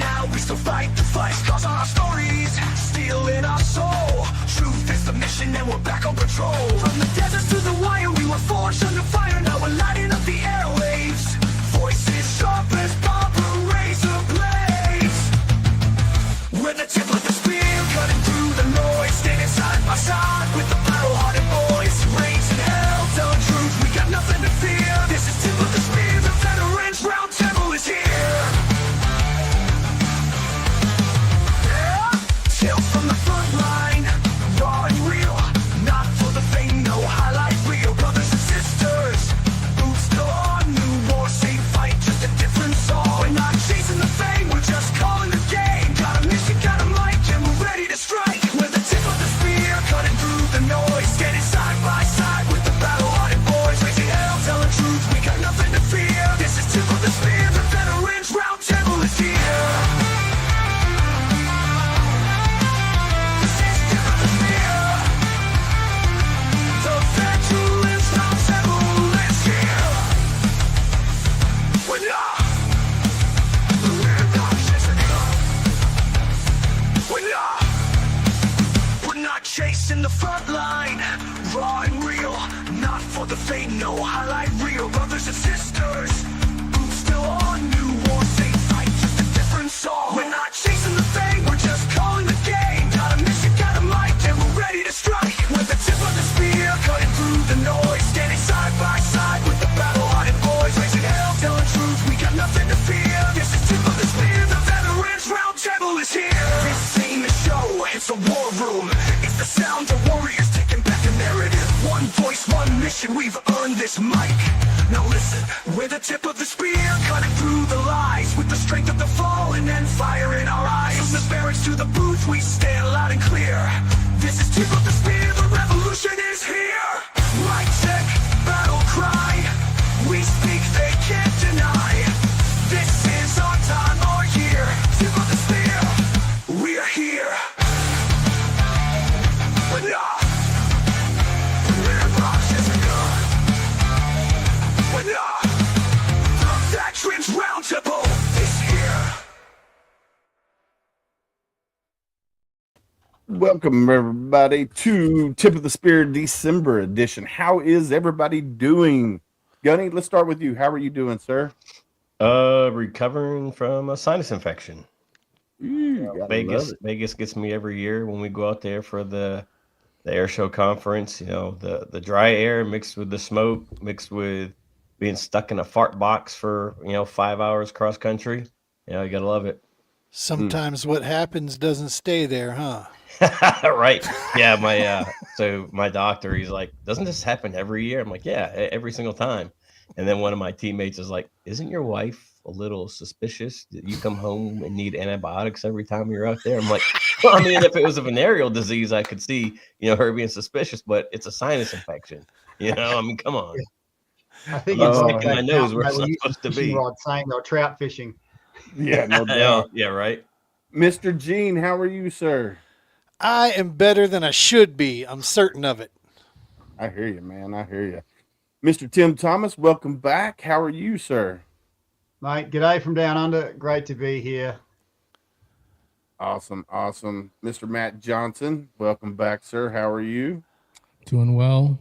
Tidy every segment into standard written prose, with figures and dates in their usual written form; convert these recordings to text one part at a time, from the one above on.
now we still fight the fight. Scars on our stories, steel in our soul. Truth is the mission and we're back on patrol. From the deserts to the wire, we were forged under fire. Now we're lighting up the airwaves. Voices sharp as barbed razor blades. We're the tip of the spear, cutting through the noise. Standing side by side with the battle-hearted boys. Rage and hell, tell the truth, we got nothing to fear. This is tip of the spear, the Veterans Roundtable is here. Tales from the front line, raw and real. Not for the fame, no highlight reel. Brothers and sisters, boots still on. New war, same fight, just a different song. We're not chasing the fame, we're just calling the game. Got a mission, got a mic, and we're ready to strike. We're the tip of the spear, cutting through the noise. Standing side by side with the battle-hearted boys. Raising hell, tell the truth, we got nothing to fear. This is tip of the spear, the Veterans Roundtable is here. Chasing the front line, raw and real. Not for the fame, no highlight reel. Brothers and sisters, boots still on. New war, same fight, just a different song. We're not chasing the fame, we're just calling the game. Got a mission, got a mic, and we're ready to strike. With the tip of the spear, cutting through the noise. Standing side by side with the battle-hearted boys. Raising hell, telling truth, we got nothing to fear. This is tip of the spear, the Veterans Roundtable is here. This ain't a show, it's a war room. It's the sound of warriors taking back a narrative. One voice, one mission, we've earned this mic. Now listen, we're the tip of the spear, cutting through the lies. With the strength of the fallen and fire in our eyes. From the barracks to the booth, we stand loud and clear. This is tip of the spear, the revolution is here. Mic check, battle cry. We speak, they can't deny. This is our time, our year. Tip of the spear, we're here. The Veterans Roundtable is here. Welcome everybody to Tip of the Spear December edition. How is everybody doing? Gunny, let's start with you. How are you doing, sir? Recovering from a sinus infection. Vegas gets me every year when we go out there for the air show conference. You know, the dry air mixed with the smoke, mixed with being stuck in a fart box for 5 hours cross country. You gotta love it. Sometimes what happens doesn't stay there, huh? Right. Yeah, my doctor, he's like, doesn't this happen every year? I'm like, yeah, every single time. And then one of my teammates is like, isn't your wife a little suspicious that you come home and need antibiotics every time you're out there? I'm like, well, I mean, if it was a venereal disease, I could see, her being suspicious, but it's a sinus infection. I mean, come on. I think I'm it's sticking my nose where it's not supposed to be. Saying they're trout fishing. Yeah, no doubt. Yeah, right. Mr. Gene, how are you, sir? I am better than I should be. I'm certain of it. I hear you, man. I hear you. Mr. Tim Thomas, welcome back. How are you, sir? Mate, g'day from down under. Great to be here. Awesome. Mr. Matt Johnson, welcome back, sir. How are you? Doing well.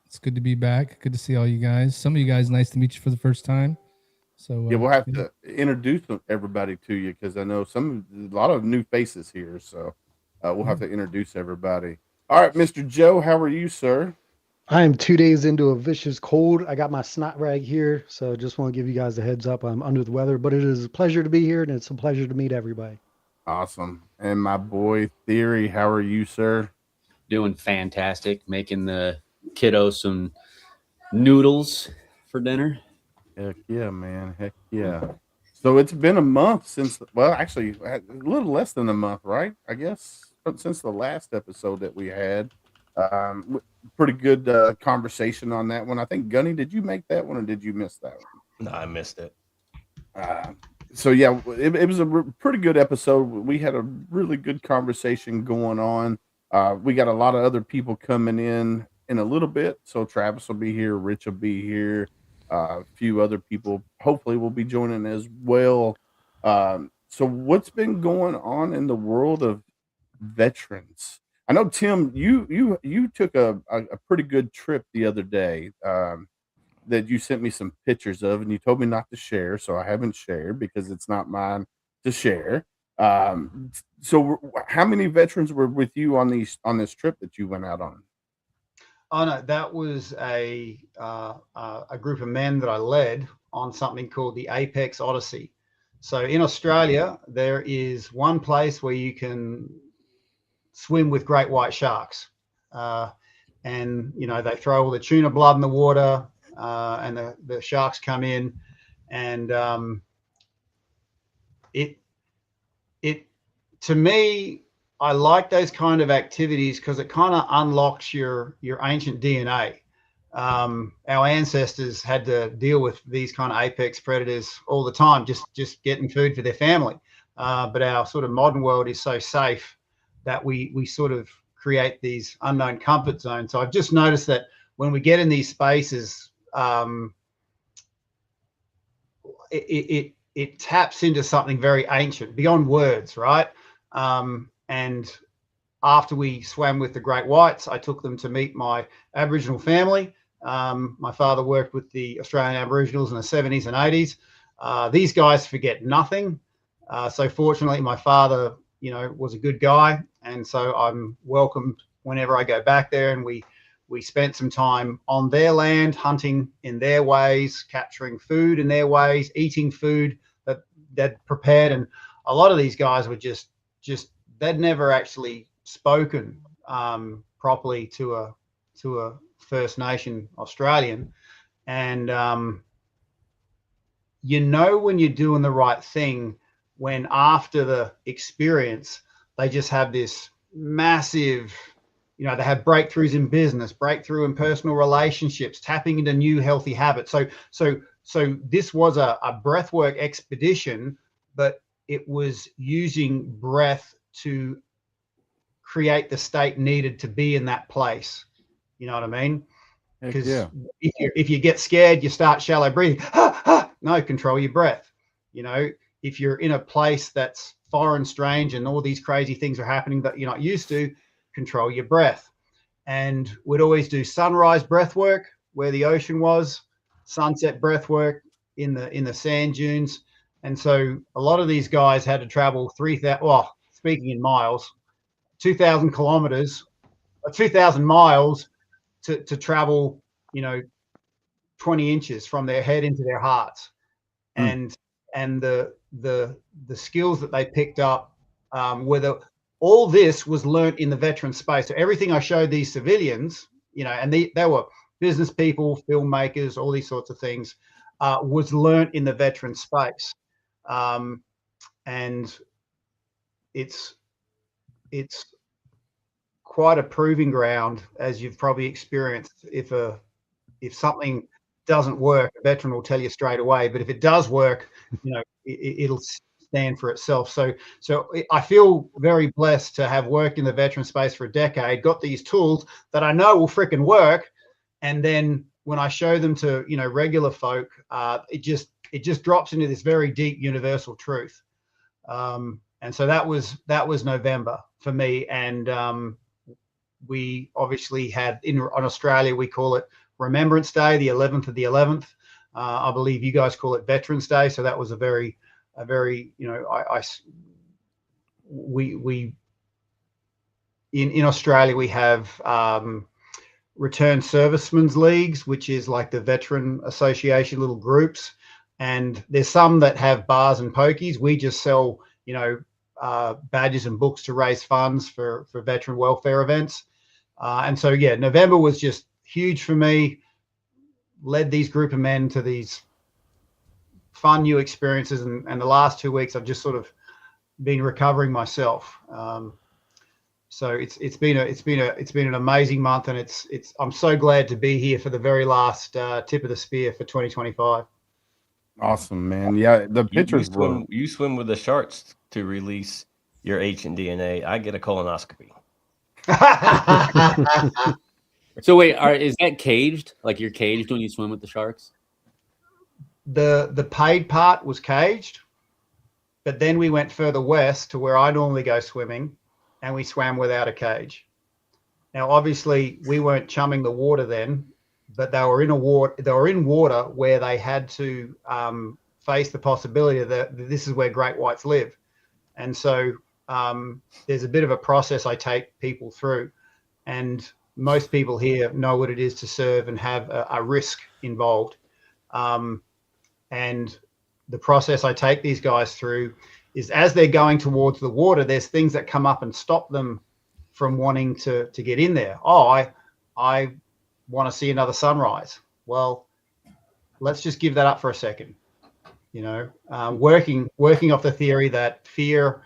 It's good to be back. Good to see all you guys. Some of you guys, nice to meet you for the first time. So yeah, we'll have to introduce everybody to you because I know a lot of new faces here. So we'll have to introduce everybody. All right, Mr. Joe, how are you, sir? I am 2 days into a vicious cold. I got my snot rag here, so just want to give you guys a heads up. I'm under the weather, but it is a pleasure to be here, and it's a pleasure to meet everybody. Awesome. And my boy, Theory, how are you, sir? Doing fantastic. Making the kiddos some noodles for dinner. Heck yeah, man. Heck yeah. So it's been a month since, well, actually, a little less than a month, right? I guess, since the last episode that we had. Pretty good conversation on that one. I think, Gunny, did you make that one or did you miss that one? No, I missed it. So yeah, it was a pretty good episode. We had a really good conversation going on. We got a lot of other people coming in a little bit. So Travis will be here, Rich will be here, a few other people hopefully will be joining as well. So what's been going on in the world of veterans? I know, Tim, you took a pretty good trip the other day, that you sent me some pictures of, and you told me not to share, so I haven't shared because it's not mine to share. So how many veterans were with you on this trip that you went out on? Oh no, that was a group of men that I led on something called the Apex Odyssey. So in Australia, there is one place where you can swim with great white sharks, and they throw all the tuna blood in the water, and the sharks come in, and it to me, I like those kind of activities because it kind of unlocks your ancient DNA. Our ancestors had to deal with these kind of apex predators all the time, just getting food for their family. But our sort of modern world is so safe that we sort of create these unknown comfort zones. So I've just noticed that when we get in these spaces, it taps into something very ancient beyond words, right? And after we swam with the great whites, I took them to meet my Aboriginal family. My father worked with the Australian Aboriginals in the 70s and 80s. These guys forget nothing. So fortunately, my father, was a good guy. And so I'm welcomed whenever I go back there. And we spent some time on their land, hunting in their ways, capturing food in their ways, eating food that they'd prepared. And a lot of these guys were just they'd never actually spoken properly to a First Nation Australian. And when you're doing the right thing, when after the experience, they just have this massive, they have breakthroughs in business, breakthrough in personal relationships, tapping into new healthy habits. So this was a breathwork expedition, but it was using breath to create the state needed to be in that place. You know what I mean? Because if you get scared, you start shallow breathing. No, control your breath. If you're in a place that's foreign, strange, and all these crazy things are happening that you're not used to, control your breath. And we'd always do sunrise breath work where the ocean was, sunset breath work in the sand dunes. And so a lot of these guys had to travel 3,000, well, speaking in miles, 2,000 kilometers, 2,000 miles to travel, 20 inches from their head into their hearts. And the skills that they picked up, all this was learnt in the veteran space. So everything I showed these civilians, and they were business people, filmmakers, all these sorts of things, was learnt in the veteran space. And it's quite a proving ground, as you've probably experienced. If something doesn't work, a veteran will tell you straight away. But if it does work, it'll stand for itself. So I feel very blessed to have worked in the veteran space for a decade, got these tools that I know will freaking work. And then when I show them to, regular folk, it just drops into this very deep universal truth. And so that was November for me. And we obviously had on Australia, we call it Remembrance Day, the 11th of the 11th. I believe you guys call it Veterans Day. So that was a very, we in Australia, we have returned servicemen's leagues, which is like the Veteran Association little groups. And there's some that have bars and pokies. We just sell, badges and books to raise funds for veteran welfare events. And so, yeah, November was just huge for me. Led these group of men to these fun new experiences. And the last 2 weeks, I've just sort of been recovering myself. So it's been an amazing month, and I'm so glad to be here for the very last tip of the spear for 2025. Awesome, man. Yeah, the pictures you swim with the sharks to release your ancient DNA. I get a colonoscopy. So wait, is that caged? Like you're caged when you swim with the sharks? The paid part was caged, But then we went further west to where I normally go swimming, and we swam without a cage. Now, obviously, we weren't chumming the water then, but they were in water where they had to face the possibility that this is where great whites live. And so there's a bit of a process I take people through, and most people here know what it is to serve and have a risk involved. And the process I take these guys through is, as they're going towards the water, there's things that come up and stop them from wanting to get in there. Oh, I want to see another sunrise. Well, let's just give that up for a second. You know, working off the theory that fear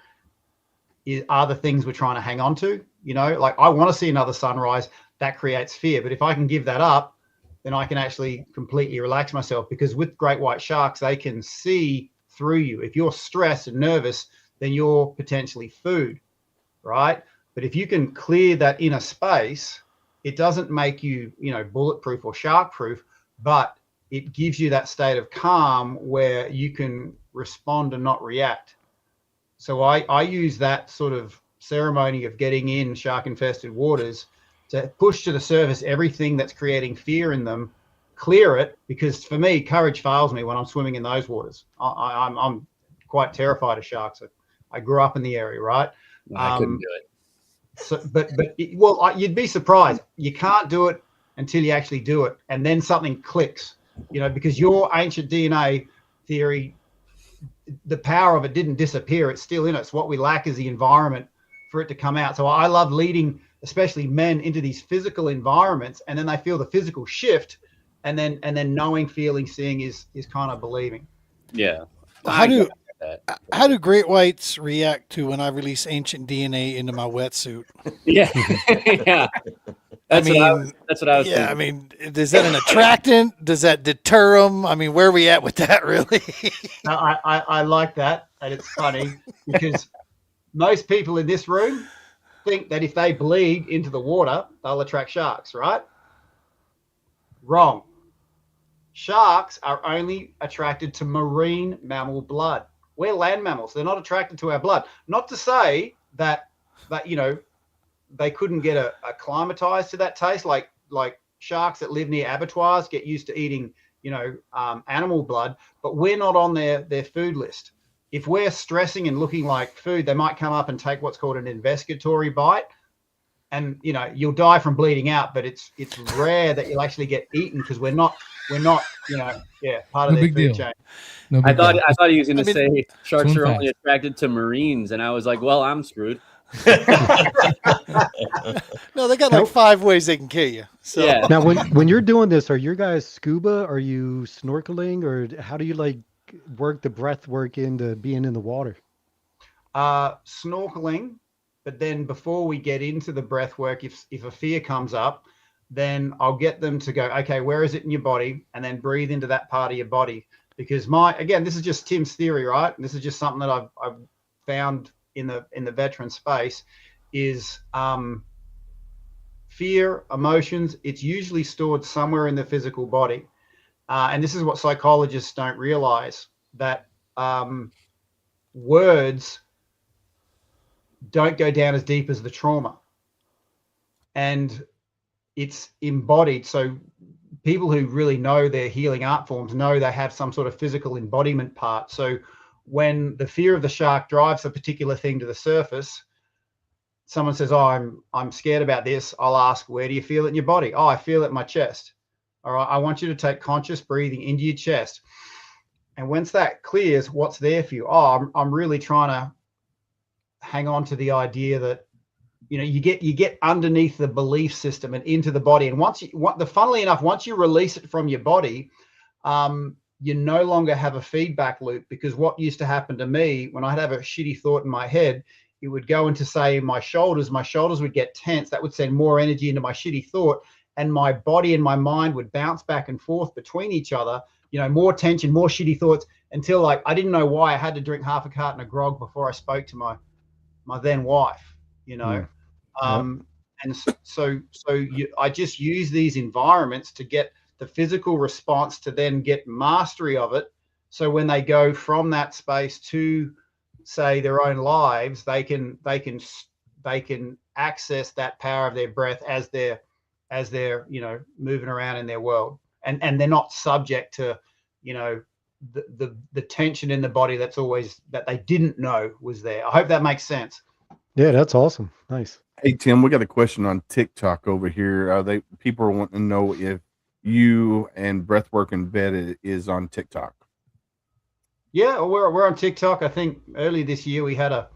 are the things we're trying to hang on to. You know, like, I want to see another sunrise. That creates fear. But if I can give that up, then I can actually completely relax myself, because with great white sharks, they can see through you. If you're stressed and nervous, then you're potentially food, right? But if you can clear that inner space, it doesn't make you, you know, bulletproof or shark proof, but it gives you that state of calm where you can respond and not react. So I use that sort of ceremony of getting in shark infested waters to push to the surface everything that's creating fear in them, clear it, because for me, courage fails me when I'm swimming in those waters. I'm quite terrified of sharks. I grew up in the area, right? I couldn't do it. So, you'd be surprised. You can't do it until you actually do it, and then something clicks, you know, because your ancient DNA theory, the power of it didn't disappear. It's still in us. What we lack is the environment for it to come out. So I love leading, especially men, into these physical environments, and then they feel the physical shift, and then knowing, feeling, seeing is kind of believing. Yeah. How do great whites react to when I release ancient DNA into my wetsuit? Yeah. Yeah. That's what I was Yeah, thinking. I mean, is that an attractant? Does that deter them? I mean, where are we at with that, really? No, I like that, and it's funny because most people in this room think that if they bleed into the water, they'll attract sharks, right? Wrong. Sharks are only attracted to marine mammal blood. We're land mammals. They're not attracted to our blood. Not to say that you know, they couldn't get acclimatized to that taste, like sharks that live near abattoirs get used to eating, you know, animal blood, but we're not on their food list. If we're stressing and looking like food, they might come up and take what's called an investigatory bite, and you know, you'll die from bleeding out, but it's rare that you'll actually get eaten, because we're not, you know, part of No their big food deal. chain. No I big deal. thought he was going to say sharks swim are only fast. attracted to Marines, and I was like, well, I'm screwed. No, they got like 5 ways they can kill you. So Yeah. Now, when you're doing this, are your guys scuba? Are you snorkeling, or how do you like work the breath work into being in the water? Snorkeling, but then before we get into the breath work, if a fear comes up, then I'll get them to go, okay, where is it in your body? And then breathe into that part of your body. Because again, this is just Tim's theory, right? And this is just something that I've found in the veteran space, is fear, emotions, it's usually stored somewhere in the physical body. And this is what psychologists don't realize, that words don't go down as deep as the trauma, and it's embodied. So people who really know their healing art forms know they have some sort of physical embodiment part. So when the fear of the shark drives a particular thing to the surface, someone says, oh, I'm scared about this, I'll ask, where do you feel it in your body? Oh, I feel it in my chest. All right, I want you to take conscious breathing into your chest, and once that clears, what's there for you? Oh, I'm really trying to hang on to the idea that, you know, you get underneath the belief system and into the body. And funnily enough, once you release it from your body, you no longer have a feedback loop, because what used to happen to me when I'd have a shitty thought in my head, it would go into, say, my shoulders would get tense. That would send more energy into my shitty thought, and my body and my mind would bounce back and forth between each other, you know, more tension, more shitty thoughts, until like I didn't know why I had to drink half a carton of grog before I spoke to my then wife, you know. And so I just use these environments to get the physical response, to then get mastery of it. So when they go from that space to say, their own lives, they can access that power of their breath as they're moving around in their world, and they're not subject to the tension in the body that they didn't know was there. I hope that makes sense. Yeah, that's awesome. Nice. Hey Tim, we got a question on TikTok over here. People are wanting to know if you and Breathwork in Bed is on TikTok. Yeah, we're on TikTok. I think early this year we had a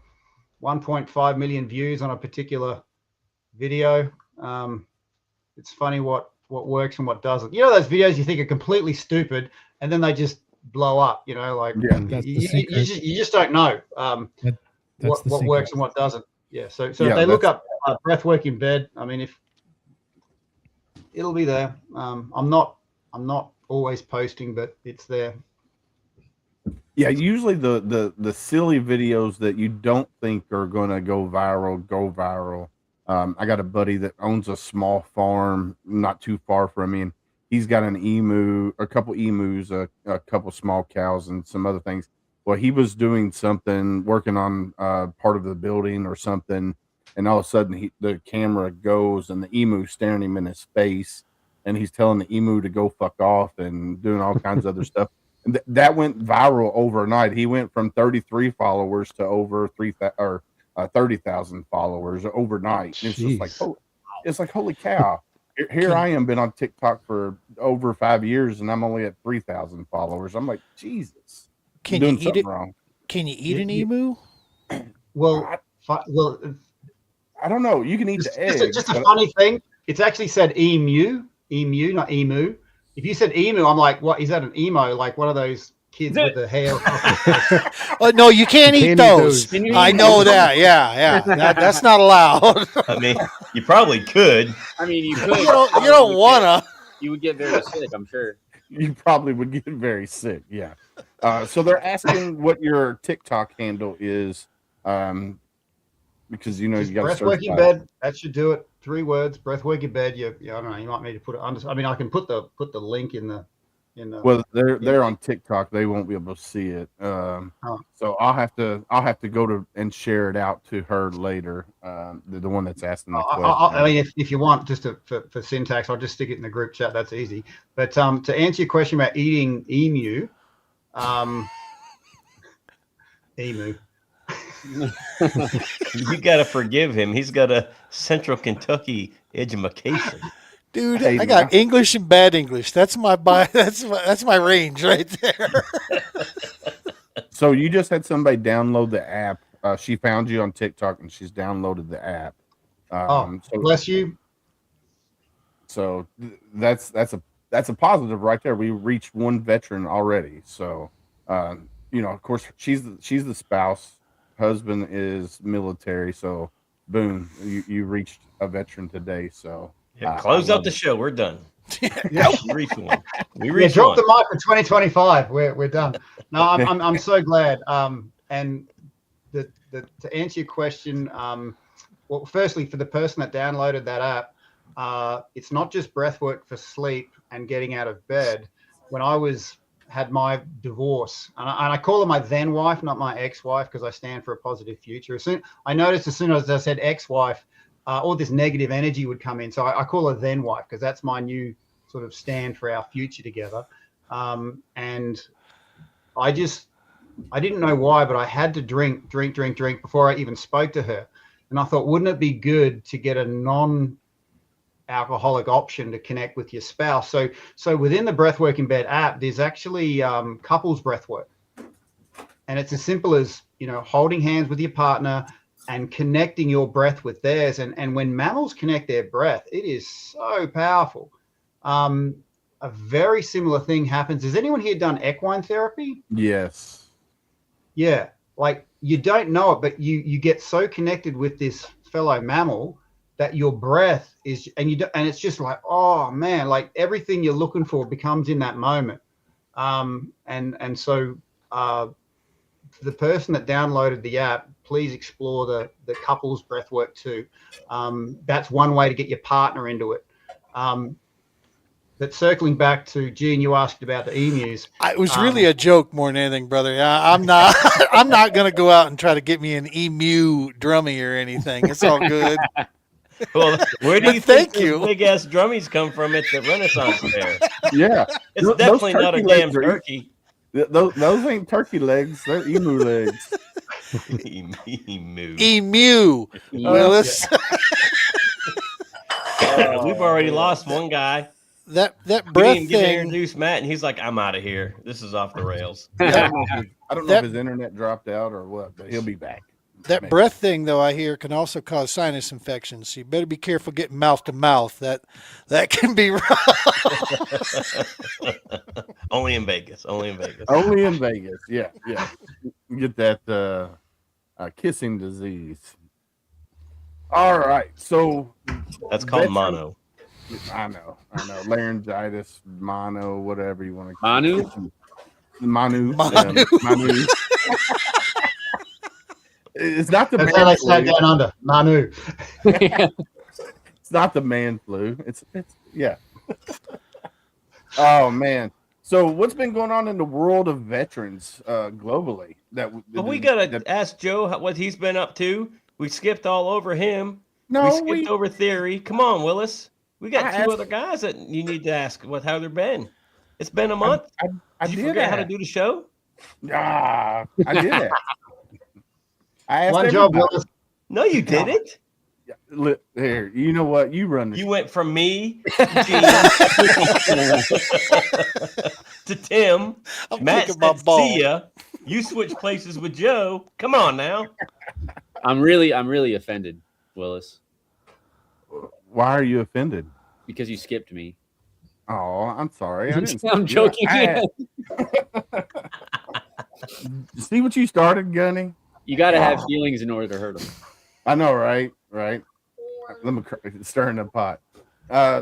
1.5 million views on a particular video. It's funny what works and what doesn't. Those videos you think are completely stupid, and then they just blow up. You just don't know what works and what doesn't. Yeah. So if they look up Breathwork in Bed, I mean, if it'll be there. I'm not always posting, but it's there. Yeah, usually the silly videos that you don't think are going to go viral. I got a buddy that owns a small farm not too far from me, and he's got an emu, a couple emus, a couple small cows, and some other things. Well, he was doing something, working on part of the building or something, and all of a sudden the camera goes and the emu staring him in his face, and he's telling the emu to go fuck off and doing all kinds of other stuff. That went viral overnight. He went from 33 followers to over 30,000 followers overnight. It's just like, holy cow. Here I am, been on TikTok for over 5 years, and I'm only at 3,000 followers. I'm like, Jesus. Can you eat it? Wrong. Can you eat an emu? Well, I don't know. You can eat the egg. Just a funny thing. It's actually said emu, not emu. If you said emu, I'm like, what is that? An emo? Like one of those kids with the hair? Oh no, you can't eat those. I know that. Yeah. That's not allowed. I mean, you probably could. I mean, you could. You don't wanna. You would get very sick, I'm sure. You probably would get very sick. Yeah. So they're asking what your TikTok handle is, because you got Breathwork in Bed. That should do it. 3 words. Breathwork in Bed. I don't know. You might need to put it under. I mean, I can put the link in the. Well, they're on TikTok. They won't be able to see it. So I'll have to go to and share it out to her later. The one that's asking the question. I mean, if you want, just for syntax, I'll just stick it in the group chat. That's easy. But to answer your question about eating emu, emu. You got to forgive him. He's got a Central Kentucky education. Dude, I got English and bad English. That's my range right there. So you just had somebody download the app. She found you on TikTok and she's downloaded the app. So bless you. So that's a positive right there. We reached 1 veteran already. So of course she's the spouse. Husband is military. So boom, you reached a veteran today. So. Yeah, close up the show. We're done. Yeah, we reached one. Drop the mic for 2025. We're done. No, I'm so glad. And to answer your question, well, firstly, for the person that downloaded that app, it's not just breathwork for sleep and getting out of bed. When I had my divorce, and I call her my then wife, not my ex-wife, because I stand for a positive future. I noticed as soon as I said ex-wife, all this negative energy would come in. So I call her then wife because that's my new sort of stand for our future together. And I didn't know why, but I had to drink before I even spoke to her. And I thought, wouldn't it be good to get a non-alcoholic option to connect with your spouse? So within the Breathwork in Bed app, there's actually couples breathwork. And it's as simple as, holding hands with your partner and connecting your breath with theirs. And when mammals connect their breath, it is so powerful. A very similar thing happens. Has anyone here done equine therapy? Yes. Yeah. Like you don't know it, but you get so connected with this fellow mammal that your breath is, and it's just like, oh man, like everything you're looking for becomes in that moment. So the person that downloaded the app, please explore the couples breathwork too. That's one way to get your partner into it. But circling back to Gene, you asked about the emus. It was really a joke more than anything, brother. I'm not. I'm not going to go out and try to get me an emu drummy or anything. It's all good. Well, where do But you thank think you. those big ass drummies come from at the Renaissance Fair? Yeah, It's Those definitely not a turkey damn legs are- turkey. those ain't turkey legs; they're emu legs. Emu. Emu. Willis. We've already lost one guy. That We breath didn't get to thing. introduce Matt, and he's like, "I'm out of here. This is off the rails." I don't know if his internet dropped out or what, but he'll be back. That Maybe. breath thing, though, I hear can also cause sinus infections. So you better be careful getting mouth to mouth. That can be rough. Only in Vegas. Only in Vegas. Only in Vegas. Yeah. You get that kissing disease. All right. So That's called veteran- mono. I know. Laryngitis, mono, whatever you want to Manu? Manu. Manu. Manu. It's not the That's how they man sat flu. down under Manu. It's not the man flu. It's yeah. Oh man. So what's been going on in the world of veterans globally? But we gotta ask Joe what he's been up to. We skipped all over him. We skipped over Theory. Come on, Willis. We got I two asked- other guys that you need to ask how they've been. It's been a month. I Did you did forget how to ask. do the show? I did it. I asked One job, everybody. Willis. No, you didn't. Here, you know what? You run the You went from me Gene, to Tim. I'm Matt kicking my said, ball. "See ya." You switch places with Joe. Come on now. I'm really offended, Willis, Why are you offended? because you skipped me. Oh, I'm sorry. I didn't. I'm joking. See what you started, Gunny? You got to have feelings in order to hurt them. I know, right? Right. Let me stir in the pot.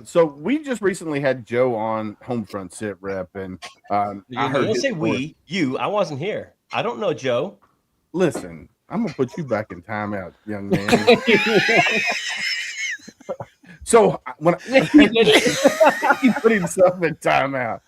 So we just recently had Joe on HomeFront SitRep, and I heard Don't his say story. we. You. I wasn't here. I don't know Joe. Listen, I'm gonna put you back in timeout, young man. So when he put himself in timeout,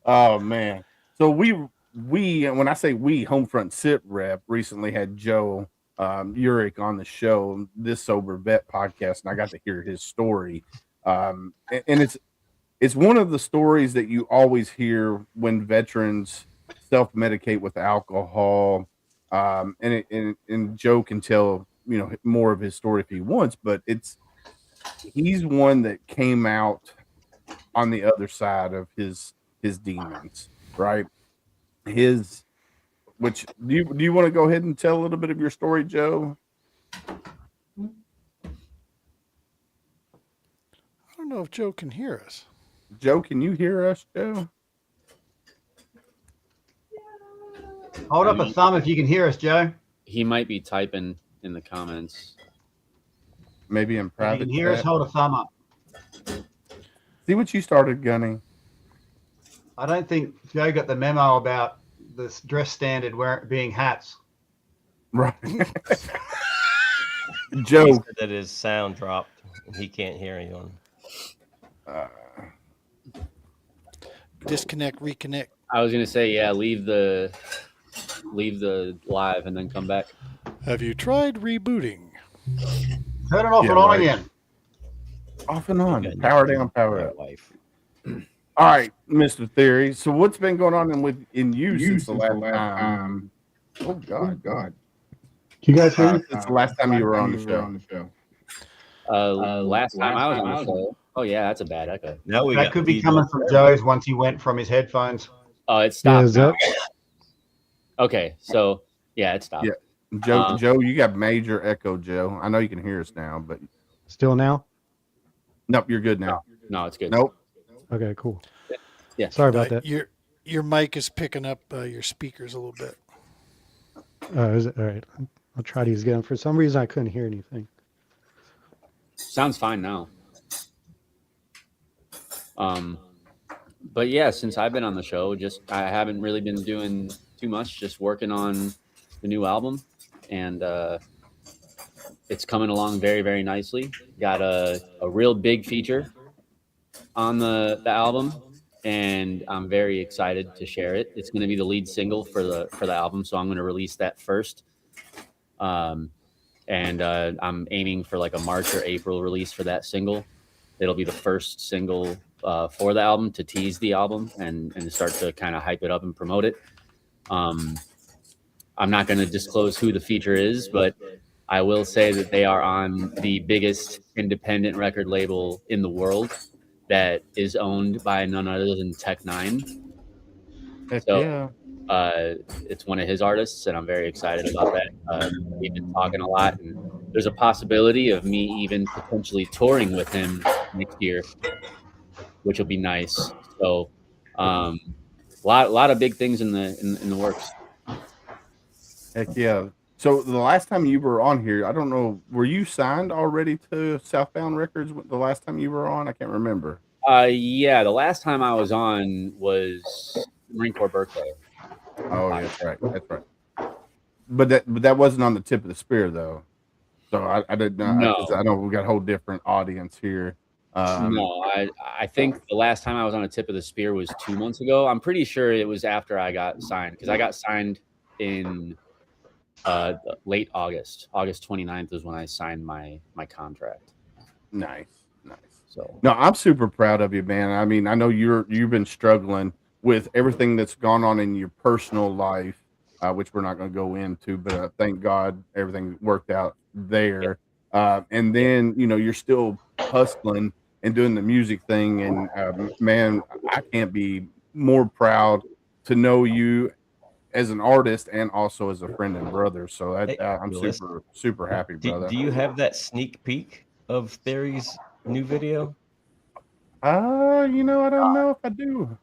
oh man, so we when I say we, HomeFront SitRep recently had Joe Urich on the show, This Sober Vet podcast, and I got to hear his story, and it's one of the stories that you always hear when veterans self-medicate with alcohol, and Joe can tell more of his story if he wants, but he's one that came out on the other side of his demons, right? Which do you want to go ahead and tell a little bit of your story, Joe? I don't know if Joe can hear us. Joe, can you hear us, Joe? Hold up a thumb if you can hear us, Joe. He might be typing in the comments. Maybe in If you private. can hear us, chat. hold a thumb up. See what you started, Gunny. I don't think Joe got the memo about this dress standard being hats. Right. He Joe, said that his sound dropped and he can't hear anyone. Disconnect, reconnect. I was gonna say, yeah, leave the live and then come back. Have you tried rebooting? Turn it off Yeah, and on right. again. off and on, Okay, power down, power My up. wife. All right, Mr. Theory. So what's been going on in you since the last time? Oh God. You guys hear me? Since the last time you were on the show. Last time I was on the show. Oh yeah, that's a bad echo. Now we That got could be feedback. coming from Joe's once he went from his headphones. Oh, it Yeah, stopped. is that Okay, so yeah, it stopped. Yeah. Joe, you got major echo, Joe. I know you can hear us now, but still now? nope, you're good now. No, it's good. Nope. Okay, cool. Yeah. Sorry about that. Your mic is picking up your speakers a little bit. Is it all right? I'll try these again. For some reason, I couldn't hear anything. Sounds fine now. But yeah, since I've been on the show, I haven't really been doing too much, just working on the new album and It's coming along very, very nicely. Got a real big feature on the album, and I'm very excited to share it. It's going to be the lead single for the album, so I'm going to release that first. And I'm aiming for like a March or April release for that single. It'll be the first single for the album to tease the album and start to kind of hype it up and promote it. I'm not going to disclose who the feature is, but I will say that they are on the biggest independent record label in the world that is owned by none other than Tech Nine. Heck So, yeah. It's one of his artists, and I'm very excited about that. We've been talking a lot, and there's a possibility of me even potentially touring with him next year, which will be nice. So, lot of big things in the works. Heck yeah. So the last time you were on here, I don't know, were you signed already to Southbound Records the last time you were on? I can't remember. Yeah, the last time I was on was Marine Corps birthday. Oh, yeah, that's right. That's right. But that wasn't on the tip of the spear though. So I did not. No. I know we got a whole different audience here. No, I think the last time I was on the tip of the spear was 2 months ago. I'm pretty sure it was after I got signed, because I got signed in late August. August 29th is when I signed my contract. Nice. So No, I'm super proud of you, man. I mean, I know you've been struggling with everything that's gone on in your personal life, which we're not going to go into, but thank God everything worked out there. And then, you're still hustling and doing the music thing. And man, I can't be more proud to know you as an artist and also as a friend and brother. So I'm super, super happy, brother. Do you have that sneak peek of Theory's new video? I don't know if I do.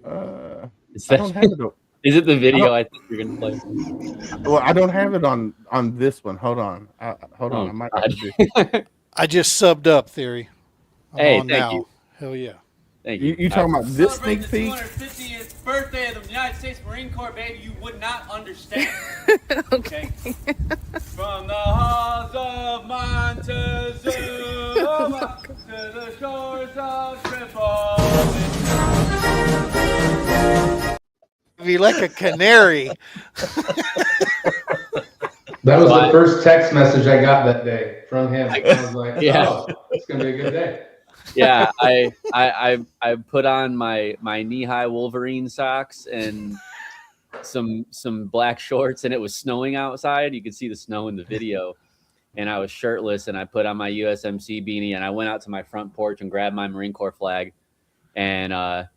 I don't have it. Is it the video I think you're gonna play? Well, I don't have it on this one. Hold on. Hold on. I might have to do. I just subbed up, Theory. I'm Hey, on thank now. you. Hell yeah. Thank you. You talking about this Celebrate sneak the peek? 250th birthday of the United States Marine Corps, baby. You would not understand. Okay. From the halls of Montezuma to the shores of Tripoli. Be like a canary. That was the first text message I got that day from him. I was like, Yeah. oh, it's gonna be a good day. Yeah, I put on my knee-high Wolverine socks and some black shorts, and it was snowing outside. You could see the snow in the video, and I was shirtless, and I put on my USMC beanie, and I went out to my front porch and grabbed my Marine Corps flag, and I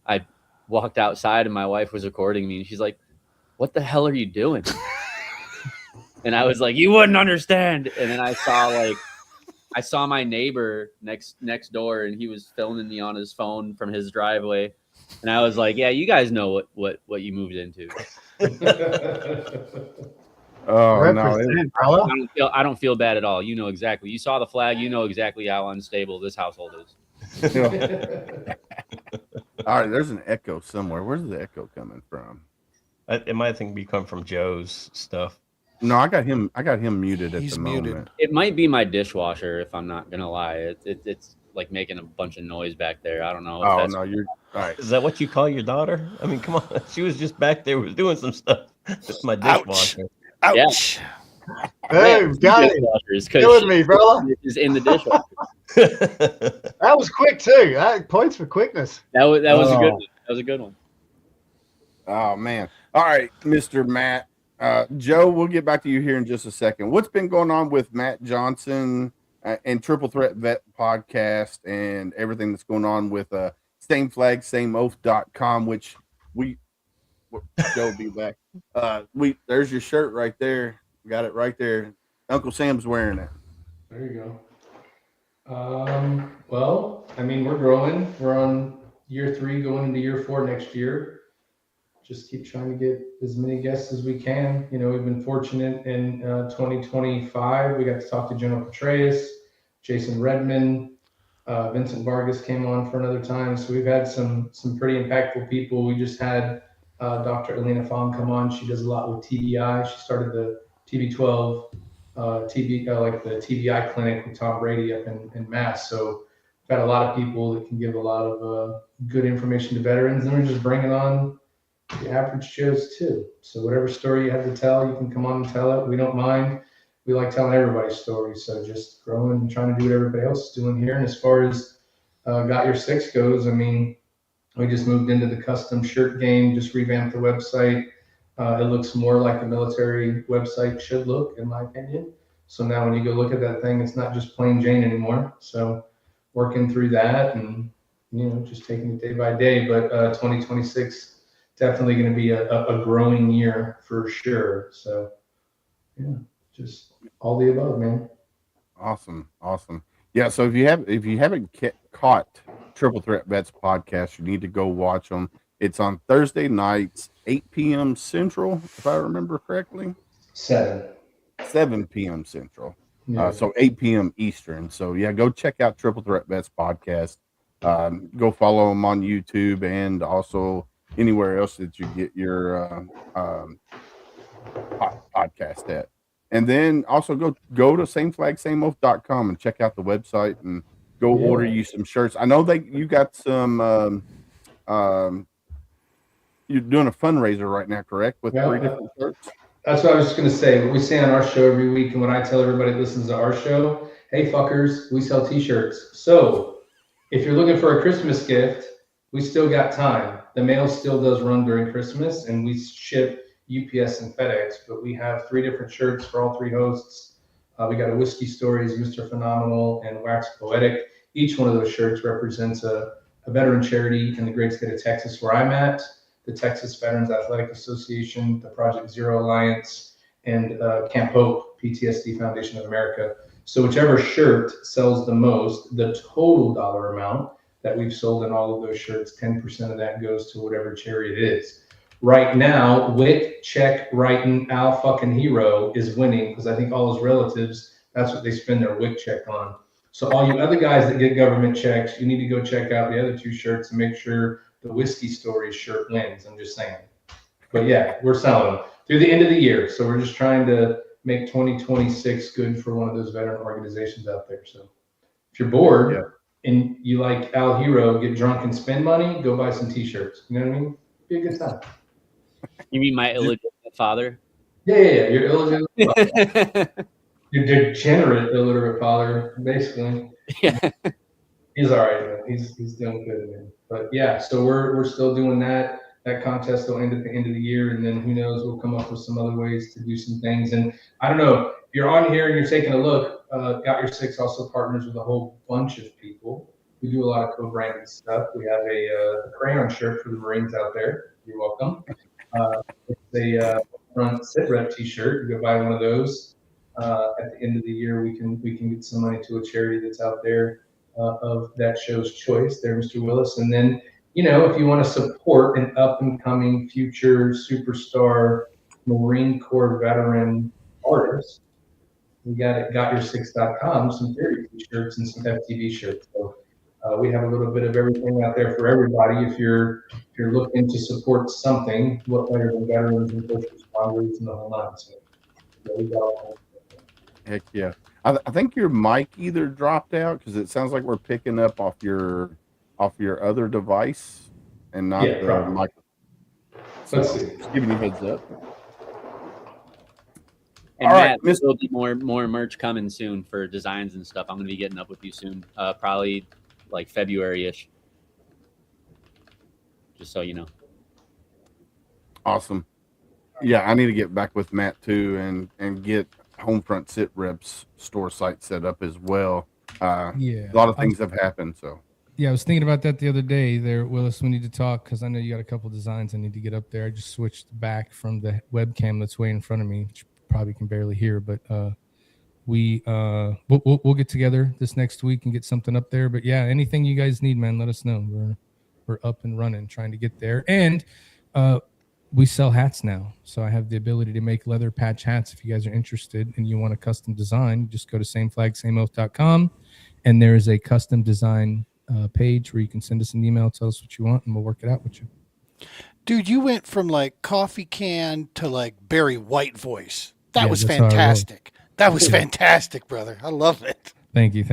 walked outside, and my wife was recording me, and she's like, "What the hell are you doing?" And I was like, "You wouldn't understand." And then I saw my neighbor next door, and he was filming me on his phone from his driveway. And I was like, "Yeah, you guys know what you moved into." Oh no! Represent, brother. I don't feel bad at all. You know exactly. You saw the flag. You know exactly how unstable this household is. All right, there's an echo somewhere. Where's the echo coming from? It might be coming from Joe's stuff. No, I got him muted at He's the muted. moment. It might be my dishwasher, if I'm not gonna lie. It's like making a bunch of noise back there. I don't know. If Oh that's... no, you're all right. Is that what you call your daughter? I mean, come on. She was just back there was doing some stuff. It's my dishwasher. Ouch. Boom, got it. Dishwashers, Killing me, brother. is in the dishwasher. That was quick too. Points for quickness. That was a good Oh. one. That was a good one. Oh man! All right, Mr. Matt. Joe, we'll get back to you here in just a second. What's been going on with Matt Johnson and Triple Threat Vet podcast and everything that's going on with Same Flag, Same Oath.com, which Joe will be back. There's your shirt right there. Got it right there. Uncle Sam's wearing it. There you go. Well, I mean, we're growing. We're on year 3, going into year 4 next year. Just keep trying to get as many guests as we can. You know, we've been fortunate in 2025. We got to talk to General Petraeus, Jason Redman, Vincent Vargas came on for another time. So we've had some pretty impactful people. We just had Dr. Elena Fong come on. She does a lot with TBI. She started the TB12 like the TBI clinic with Tom Brady up in Mass. So we've got a lot of people that can give a lot of good information to veterans, and we're just bringing on the average Joes too. So whatever story you have to tell, you can come on and tell it. We don't mind. We like telling everybody's stories. So just growing and trying to do what everybody else is doing here. And as far as Got Your Six goes, I mean, we just moved into the custom shirt game, just revamped the website. It looks more like a military website should look, in my opinion. So now when you go look at that thing, it's not just plain Jane anymore. So working through that and, just taking it day by day. But 2026, definitely going to be a growing year for sure. So yeah, just all the above, man. Awesome. Yeah. So if you haven't caught Triple Threat Vets podcast, you need to go watch them. It's on Thursday nights, 8 p.m. Central, if I remember correctly. 7 p.m. Central. Yeah. So 8 p.m. Eastern. So yeah, go check out Triple Threat Vets podcast. Go follow them on YouTube and also anywhere else that you get your podcast at. And then also go to sameflagsameoath.com and check out the website and go order you some shirts. I know you got some you're doing a fundraiser right now, correct? With 3 different shirts. That's what I was just going to say. What we say on our show every week, and when I tell everybody that listens to our show, hey fuckers, we sell t-shirts. So if you're looking for a Christmas gift, we still got time. The mail still does run during Christmas, and we ship UPS and FedEx, but we have 3 different shirts for all 3 hosts. We got a Whiskey Stories, Mr. Phenomenal, and Wax Poetic. Each one of those shirts represents a veteran charity in the great state of Texas where I'm at, the Texas Veterans Athletic Association, the Project Zero Alliance, and Camp Hope, PTSD Foundation of America. So whichever shirt sells the most, the total dollar amount that we've sold in all of those shirts, 10% of that goes to whatever charity it is. Right now, Wick, Check, Wrighton, Al fucking Hero is winning because I think all his relatives, that's what they spend their Wick check on. So all you other guys that get government checks, you need to go check out the other 2 shirts and make sure the Whiskey Stories shirt wins. I'm just saying. But yeah, we're selling them through the end of the year. So we're just trying to make 2026 good for one of those veteran organizations out there. So if you're bored and you like Al Hero, get drunk and spend money, go buy some t-shirts. You know what I mean? Be a good time. You mean my illegitimate father? Yeah. You're illegitimate father. Your degenerate illiterate father, basically. Yeah. He's all right, man. He's doing good, man. But yeah, so we're still doing that. That contest will end at the end of the year, and then who knows, we'll come up with some other ways to do some things. And I don't know, if you're on here and you're taking a look, Got Your Six also partners with a whole bunch of people. We do a lot of co-branded stuff. We have a crayon shirt for the Marines out there. You're welcome. It's a HomeFront SitRep t-shirt. You go buy one of those. At the end of the year, we can get some money to a charity that's out there of that show's choice there, Mr. Willis. And then, if you want to support an up-and-coming future superstar Marine Corps veteran artist, we got at gotyoursix.com some theory t-shirts and some FTV shirts. So we have a little bit of everything out there for everybody. If you're looking to support something, what better than veterans and first responders and the whole nine. So we got all. Heck yeah. I think your mic either dropped out because it sounds like we're picking up off your other device and not the probably. mic. So Let's see. just giving you a heads up. And All Matt, right, there'll be more merch coming soon for designs and stuff. I'm going to be getting up with you soon, probably like February-ish. Just so you know. Awesome. Yeah, I need to get back with Matt too and get HomeFront SitRep's store site set up as well. Yeah, a lot of things have happened. So yeah, I was thinking about that the other day. There, Willis, we need to talk because I know you got a couple designs I need to get up there. I just switched back from the webcam that's way in front of me, which you probably can barely hear. But we'll get together this next week and get something up there. But yeah, anything you guys need, man, let us know. We're up and running, trying to get there. And we sell hats now, so I have the ability to make leather patch hats. If you guys are interested and you want a custom design, just go to sameflagsameoath.com, and there is a custom design page where you can send us an email, tell us what you want, and we'll work it out with you. Dude, you went from like coffee can to like Barry White voice. That Yeah, was that's how I roll. fantastic. That was fantastic, brother. I love it. Thank you.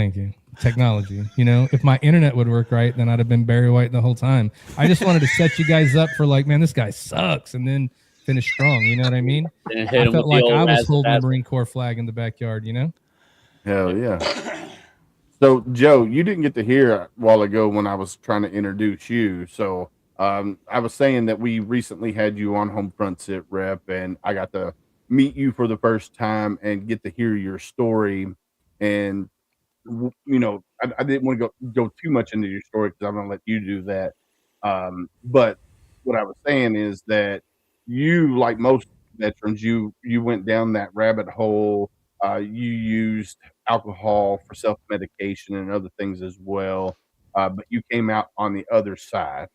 Technology. If my internet would work right, then I'd have been Barry White the whole time. I just wanted to set you guys up for like, man, this guy sucks, and then finish strong. You know what I mean? And hit I him felt with the like I old was razzle holding the dazzle. Marine Corps flag in the backyard. Hell yeah. So Joe, you didn't get to hear a while ago when I was trying to introduce you. So I was saying that we recently had you on HomeFront SitRep, and I got to meet you for the first time and get to hear your story. And I didn't want to go too much into your story because I'm going to let you do that. But what I was saying is that you, like most veterans, you went down that rabbit hole. You used alcohol for self-medication and other things as well, but you came out on the other side.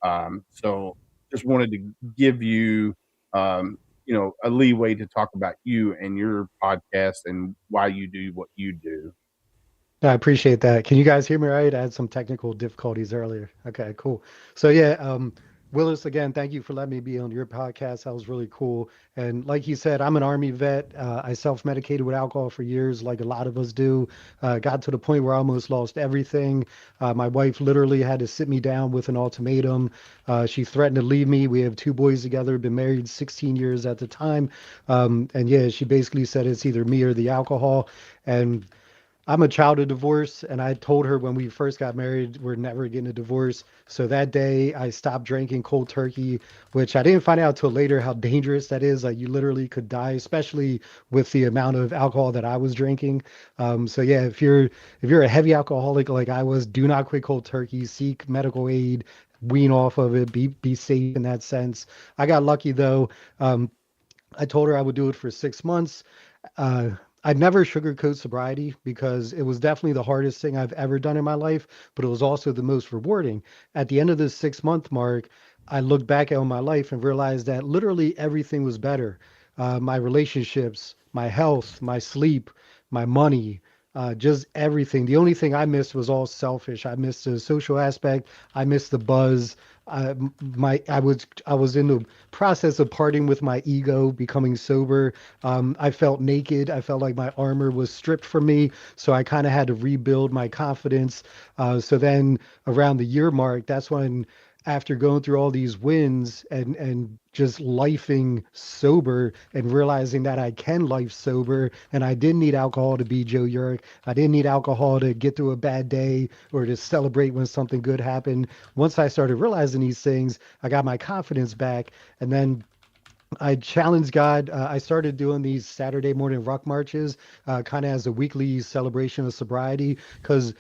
So just wanted to give you, a leeway to talk about you and your podcast and why you do what you do. I appreciate that. Can you guys hear me right? I had some technical difficulties earlier. Okay, cool. So yeah, Willis, again, thank you for letting me be on your podcast. That was really cool. And like you said, I'm an Army vet. I self-medicated with alcohol for years, like a lot of us do. Got to the point where I almost lost everything. My wife literally had to sit me down with an ultimatum. She threatened to leave me. We have 2 boys together, been married 16 years at the time. And yeah, she basically said it's either me or the alcohol. And I'm a child of divorce, and I told her when we first got married, we're never getting a divorce. So that day, I stopped drinking cold turkey, which I didn't find out till later how dangerous that is. Like you literally could die, especially with the amount of alcohol that I was drinking. So yeah, if you're a heavy alcoholic like I was, do not quit cold turkey. Seek medical aid. Wean off of it. Be safe in that sense. I got lucky though. I told her I would do it for 6 months. Uh, I never sugarcoat sobriety because it was definitely the hardest thing I've ever done in my life, but it was also the most rewarding. At the end of the 6 month mark, I looked back on my life and realized that literally everything was better. My relationships, my health, my sleep, my money, just everything. The only thing I missed was all selfish. I missed the social aspect. I missed the buzz. I was in the process of parting with my ego, becoming sober. I felt naked. I felt like my armor was stripped from me. So I kind of had to rebuild my confidence. So then around the year mark, that's when, after going through all these wins and just lifing sober and realizing that I can life sober and I didn't need alcohol to be Joe Yurick. I didn't need alcohol to get through a bad day or to celebrate when something good happened. Once I started realizing these things, I got my confidence back. And then I challenged God. I started doing these Saturday morning ruck marches, kind of as a weekly celebration of sobriety, because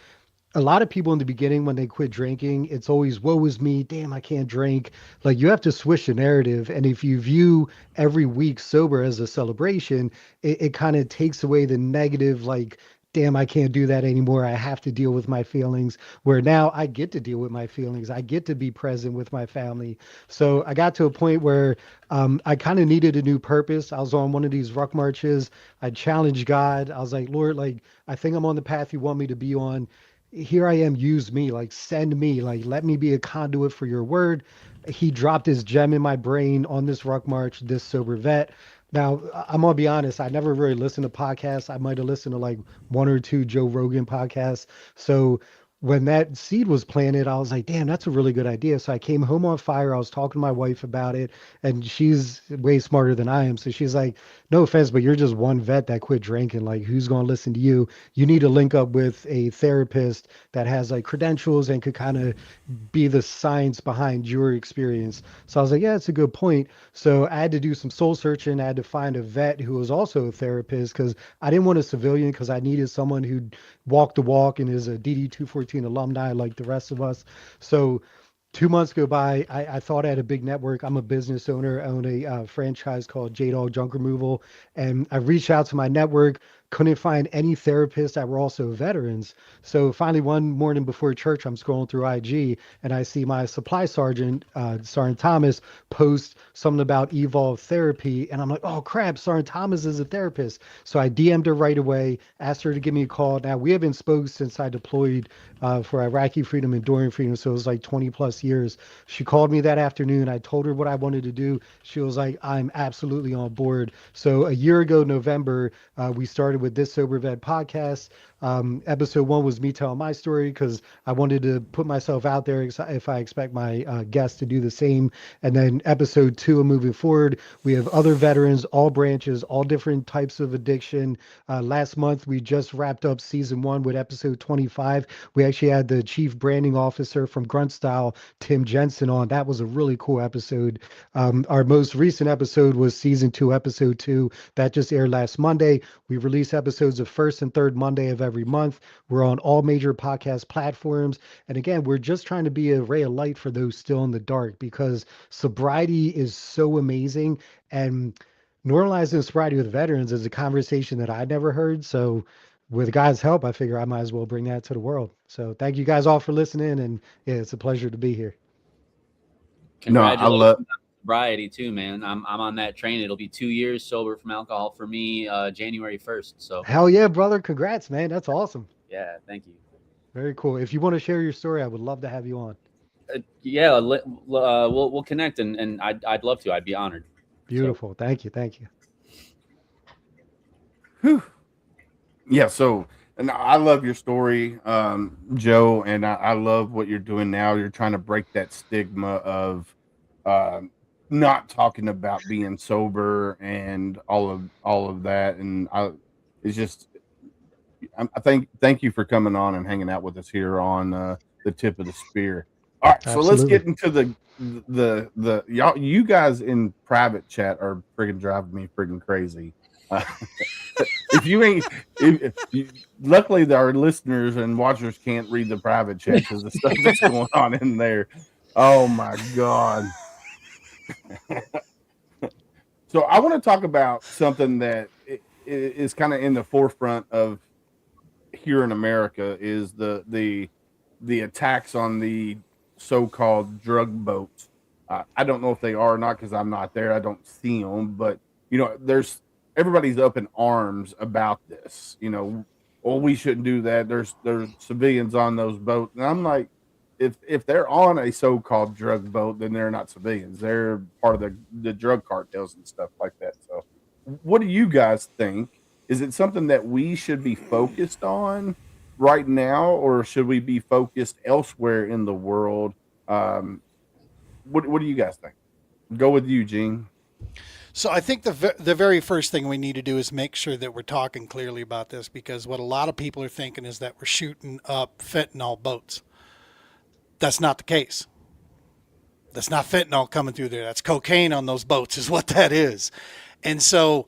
a lot of people in the beginning, when they quit drinking, it's always, woe is me, damn, I can't drink. Like, you have to switch the narrative. And if you view every week sober as a celebration, it kind of takes away the negative, like, damn, I can't do that anymore. I have to deal with my feelings. Where now I get to deal with my feelings. I get to be present with my family. So I got to a point where I kind of needed a new purpose. I was on one of these ruck marches. I challenged God. I was like, Lord, like, I think I'm on the path you want me to be on. Here I am, use me, like send me, like let me be a conduit for your word. He dropped his gem in my brain on this ruck march, this sober vet. Now, I'm gonna be honest, I never really listened to podcasts. I might have listened to like 1 or 2 Joe Rogan podcasts. So when that seed was planted, I was like, damn, that's a really good idea. So I came home on fire. I was talking to my wife about it, and she's way smarter than I am. So she's like, no offense, but you're just one vet that quit drinking. Like, who's going to listen to you? You need to link up with a therapist that has like credentials and could kind of be the science behind your experience. So I was like, yeah, it's a good point. So I had to do some soul searching. I had to find a vet who was also a therapist because I didn't want a civilian, because I needed someone who'd walk the walk and is a DD 214 alumni like the rest of us. So 2 months go by. I thought I had a big network. I'm a business owner. I own a franchise called J-Dog Junk Removal. And I reached out to my network, couldn't find any therapists that were also veterans. So finally, one morning before church, I'm scrolling through IG and I see my supply sergeant, Sergeant Thomas, post something about Evolve Therapy. And I'm like, oh crap, Sergeant Thomas is a therapist. So I DM'd her right away, asked her to give me a call. Now, we haven't spoken since I deployed for Iraqi freedom, enduring freedom. So it was like 20 plus years. She called me that afternoon. I told her what I wanted to do. She was like, I'm absolutely on board. So a year ago, November, we started started with This Sober Vet podcast. Episode 1 was me telling my story because I wanted to put myself out there if I expect my guests to do the same. And then episode 2 and moving forward, we have other veterans, all branches, all different types of addiction. Last month, we just wrapped up season 1 with episode 25. We actually had the chief branding officer from Grunt Style, Tim Jensen, on. That was a really cool episode. Our most recent episode was season 2, episode 2. That just aired last Monday. We release episodes of first and third Monday of every month. We're on all major podcast platforms. And again, we're just trying to be a ray of light for those still in the dark, because sobriety is so amazing. And normalizing sobriety with veterans is a conversation that I never heard. So with God's help, I figure I might as well bring that to the world. So thank you guys all for listening. And yeah, it's a pleasure to be here. No, I Congratulations love. on sobriety too, man. I'm on that train. It'll be 2 years sober from alcohol for me, January 1st. So Hell yeah, brother. Congrats, man. That's awesome. yeah, thank you. Very cool. If you want to share your story, I would love to have you on. Yeah, we'll connect, and I'd love to. I'd be honored. Beautiful. Thank you. Thank you. Whew. Yeah. So, and I love your story, Joe, and I love what you're doing now. You're trying to break that stigma of not talking about being sober and all of that. And it's just, I thank you for coming on and hanging out with us here on the Tip of the Spear. All right, so let's get into the y'all. You guys in private chat are friggin' driving me friggin' crazy. If you ain't, luckily our listeners and watchers can't read the private chat because the stuff that's going on in there. Oh my God. So I want to talk about something that is kind of in the forefront of here in America is the attacks on the so-called drug boats. I don't know if they are or not because I'm not there. I don't see them, but everybody's up in arms about this. Well, we shouldn't do that. There's civilians on those boats, and I'm like, if they're on a so-called drug boat, then they're not civilians. They're part of the drug cartels and stuff like that. So, what do you guys think? Is it something that we should be focused on right now, or should we be focused elsewhere in the world? What do you guys think? Go with you, Gene. So I think the very first thing we need to do is make sure that we're talking clearly about this, because what a lot of people are thinking is that we're shooting up fentanyl boats. That's not the case. That's not fentanyl coming through there. That's cocaine on those boats is what that is. And so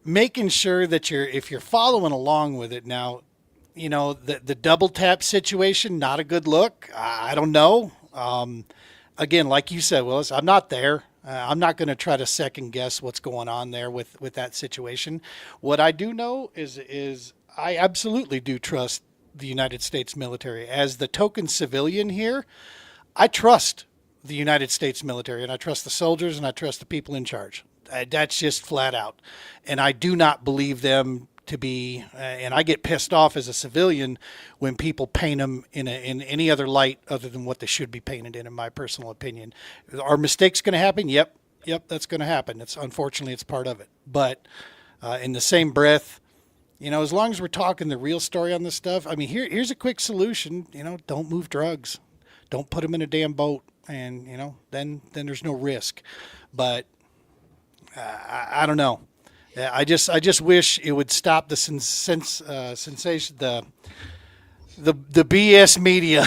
making sure that if you're following along with it now, the double tap situation, not a good look. I don't know. Again, like you said, Willis, I'm not there. I'm not going to try to second guess what's going on there with that situation. What I do know is I absolutely do trust the United States military. As the token civilian here, I trust the United States military, and I trust the soldiers, and I trust the people in charge. That's just flat out. And I do not believe them to be, and I get pissed off as a civilian when people paint them in any other light other than what they should be painted in my personal opinion. Are mistakes going to happen? Yep, that's going to happen. Unfortunately, it's part of it. But in the same breath, as long as we're talking the real story on this stuff, I mean, here's a quick solution. Don't move drugs. Don't put them in a damn boat, and then there's no risk. But I don't know. I just wish it would stop the sensation, the BS media,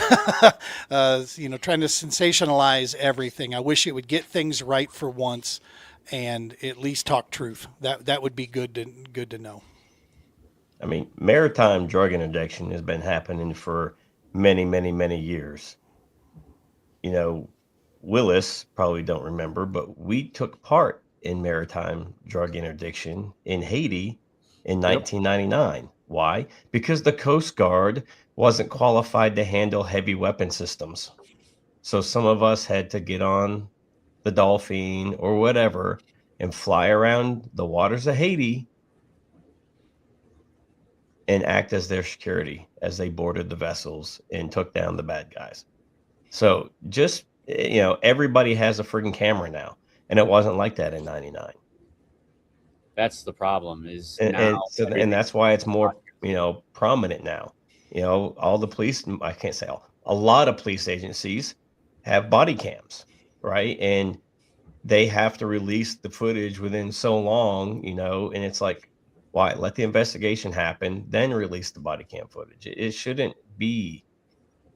trying to sensationalize everything. I wish it would get things right for once, and at least talk truth. That would be good to know. I mean, maritime drug interdiction has been happening for many, many, many years. Willis probably don't remember, but we took part in maritime drug interdiction in Haiti in 1999. Why? Because the Coast Guard wasn't qualified to handle heavy weapon systems. So some of us had to get on the Dolphin or whatever and fly around the waters of Haiti and act as their security as they boarded the vessels and took down the bad guys. So just, everybody has a friggin' camera now. And it wasn't like that in 99. That's the problem. Is and, now and that's why it's more, prominent now. All the police, I can't say all, a lot of police agencies have body cams, right? And they have to release the footage within so long, and it's like, why? Let the investigation happen, then release the body cam footage. It shouldn't be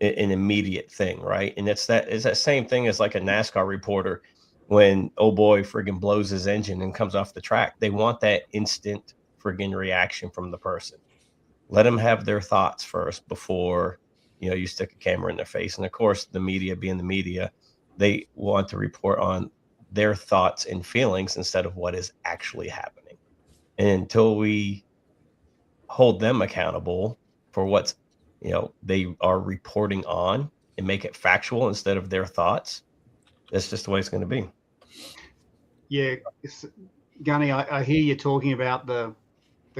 an immediate thing, right? And it's that same thing as like a NASCAR reporter when oh boy friggin' blows his engine and comes off the track. They want that instant friggin' reaction from the person. Let them have their thoughts first before you stick a camera in their face. And of course, the media, being the media, they want to report on their thoughts and feelings instead of what is actually happening. And until we hold them accountable for what's they are reporting on and make it factual instead of their thoughts, that's just the way it's going to be. Yeah, Gunny, I hear you talking about the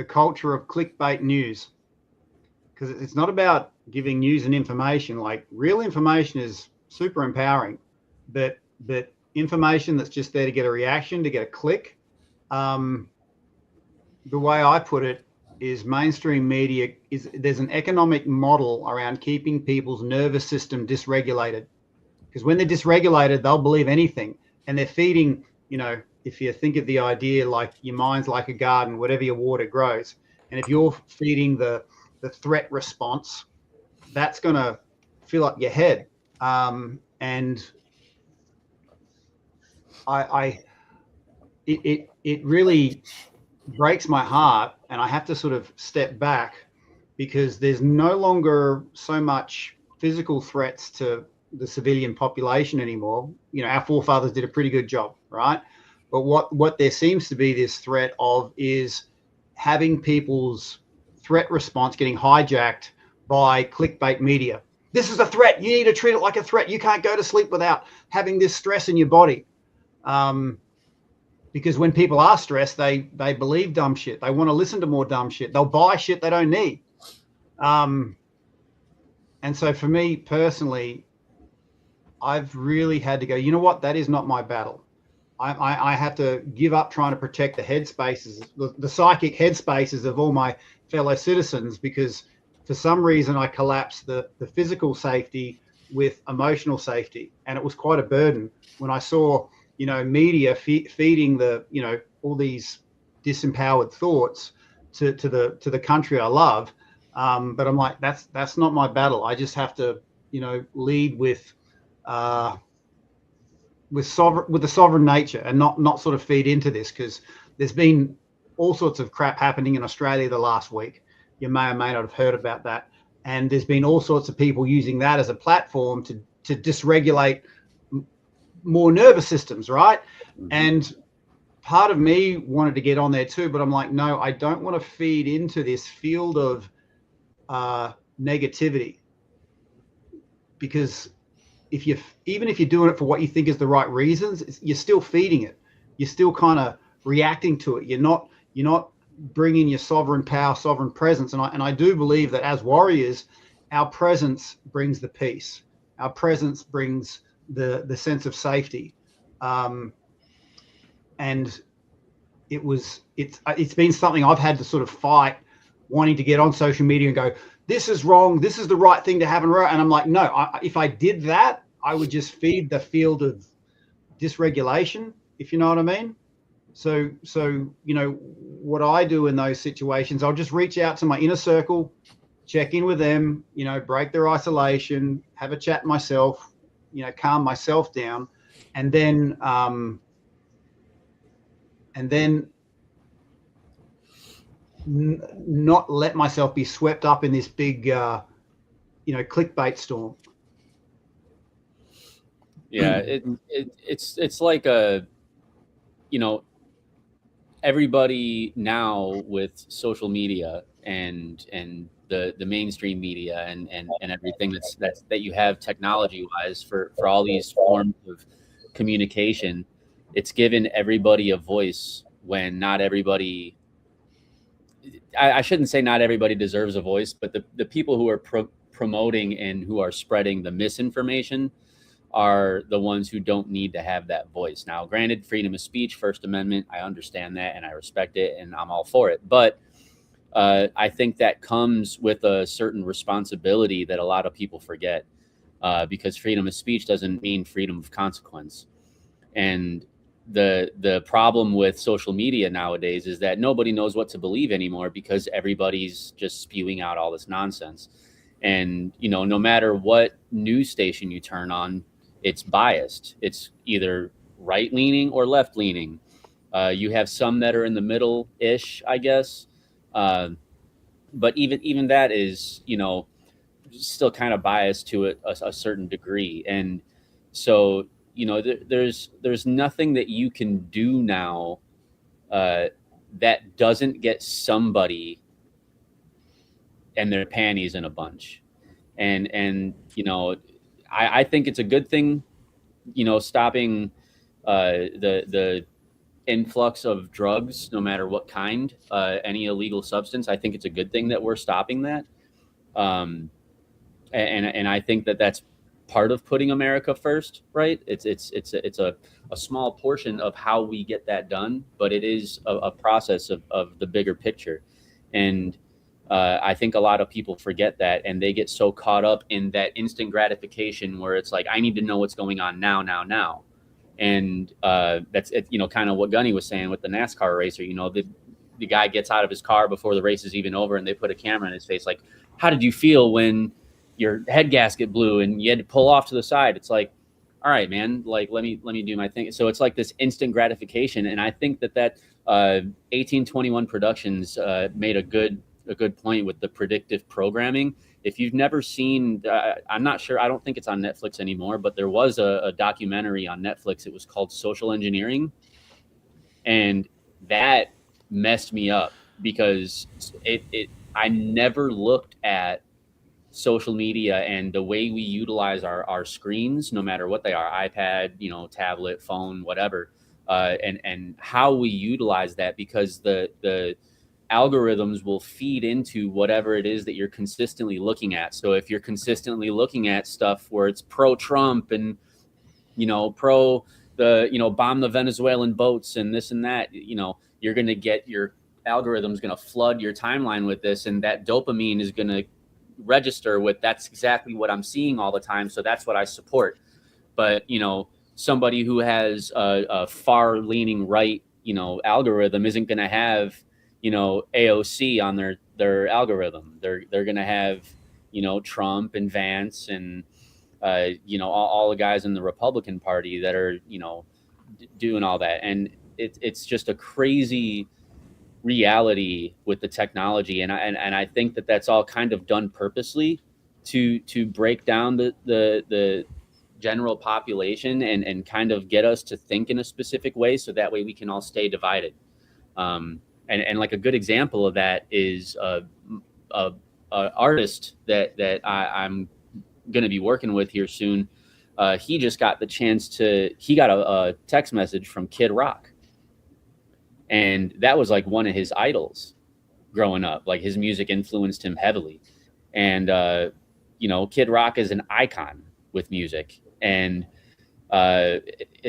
culture of clickbait news, because it's not about giving news and information. Like, real information is super empowering, but information that's just there to get a reaction, to get a click. The way I put it is mainstream media there's an economic model around keeping people's nervous system dysregulated, because when they're dysregulated, they'll believe anything, and they're feeding, if you think of the idea like your mind's like a garden, whatever you water grows. And if you're feeding the threat response, that's going to fill up your head. And it really breaks my heart, and I have to sort of step back, because there's no longer so much physical threats to the civilian population anymore. Our forefathers did a pretty good job, right? But what there seems to be this threat of is having people's threat response getting hijacked by clickbait media. This is a threat. You need to treat it like a threat. You can't go to sleep without having this stress in your body. Because when people are stressed, they believe dumb shit. They want to listen to more dumb shit. They'll buy shit they don't need. And so for me personally, I've really had to go, you know what? That is not my battle. I have to give up trying to protect the headspaces, the psychic headspaces of all my fellow citizens, because for some reason I collapsed the physical safety with emotional safety. And it was quite a burden when I saw, media feeding all these disempowered thoughts to the country I love. But I'm like, that's not my battle. I just have to, lead with the sovereign nature, and not sort of feed into this, because there's been all sorts of crap happening in Australia the last week. You may or may not have heard about that. And there's been all sorts of people using that as a platform to dysregulate more nervous systems, right? Mm-hmm. And part of me wanted to get on there too, but I'm like, no, I don't want to feed into this field of negativity, because even if you're doing it for what you think is the right reasons, you're still feeding it. You're still kind of reacting to it. You're not bringing your sovereign power, sovereign presence. And I do believe that as warriors, our presence brings the peace. Our presence brings the sense of safety. And it's been something I've had to sort of fight, wanting to get on social media and go, this is wrong, this is the right thing to have. And I'm like, no, if I did that, I would just feed the field of dysregulation, if you know what I mean. So what I do in those situations, I'll just reach out to my inner circle, check in with them, break their isolation, have a chat myself, calm myself down, and then not let myself be swept up in this big, clickbait storm. Yeah, it's like everybody now with social media and the mainstream media and everything that you have technology wise for all these forms of communication, it's given everybody a voice when not everybody. I shouldn't say not everybody deserves a voice, but the people who are promoting and who are spreading the misinformation, are the ones who don't need to have that voice. Now, granted, freedom of speech, First Amendment, I understand that and I respect it and I'm all for it. But I think that comes with a certain responsibility that a lot of people forget, because freedom of speech doesn't mean freedom of consequence. And the problem with social media nowadays is that nobody knows what to believe anymore because everybody's just spewing out all this nonsense. And, you know, no matter what news station you turn on, it's biased. It's either right leaning or left leaning. You have some that are in the middle ish, I guess. But even that is, you know, still kind of biased to a certain degree. And so, you know, there's nothing that you can do now that doesn't get somebody and their panties in a bunch. And you know, I think it's a good thing, you know, stopping the influx of drugs, no matter what kind, any illegal substance. I think it's a good thing that we're stopping that. And I think that that's part of putting America first, right? It's a small portion of how we get that done, but it is a process of the bigger picture. And I think a lot of people forget that, and they get so caught up in that instant gratification where it's like, I need to know what's going on now. And that's it, you know, kind of what Gunny was saying with the NASCAR racer. You know, the guy gets out of his car before the race is even over, and they put a camera in his face. Like, how did you feel when your head gasket blew and you had to pull off to the side? It's like, all right, man, like, let me do my thing. So it's like this instant gratification. And I think that 1821 Productions made a good point with the predictive programming. If you've never seen, I'm not sure, I don't think it's on Netflix anymore, but there was a documentary on Netflix. It was called Social Engineering. And that messed me up because I never looked at social media and the way we utilize our screens, no matter what they are, iPad, you know, tablet, phone, whatever, and how we utilize that, because the algorithms will feed into whatever it is that you're consistently looking at. So if you're consistently looking at stuff where it's pro-Trump and, you know, pro the, you know, bomb the Venezuelan boats and this and that, you know, you're going to get, your algorithm's going to flood your timeline with this, and that dopamine is going to register with, that's exactly what I'm seeing all the time, so that's what I support. But, you know, somebody who has a far leaning right, you know, algorithm isn't going to have, you know, AOC on their algorithm. They're going to have, you know, Trump and Vance and you know, all the guys in the Republican Party that are, you know, doing all that. And it's just a crazy reality with the technology. And I think that that's all kind of done purposely to break down the general population and kind of get us to think in a specific way, so that way we can all stay divided. And like a good example of that is a artist that I'm going to be working with here soon. He just got the chance he got a text message from Kid Rock. And that was like one of his idols growing up. Like, his music influenced him heavily. And, you know, Kid Rock is an icon with music. And as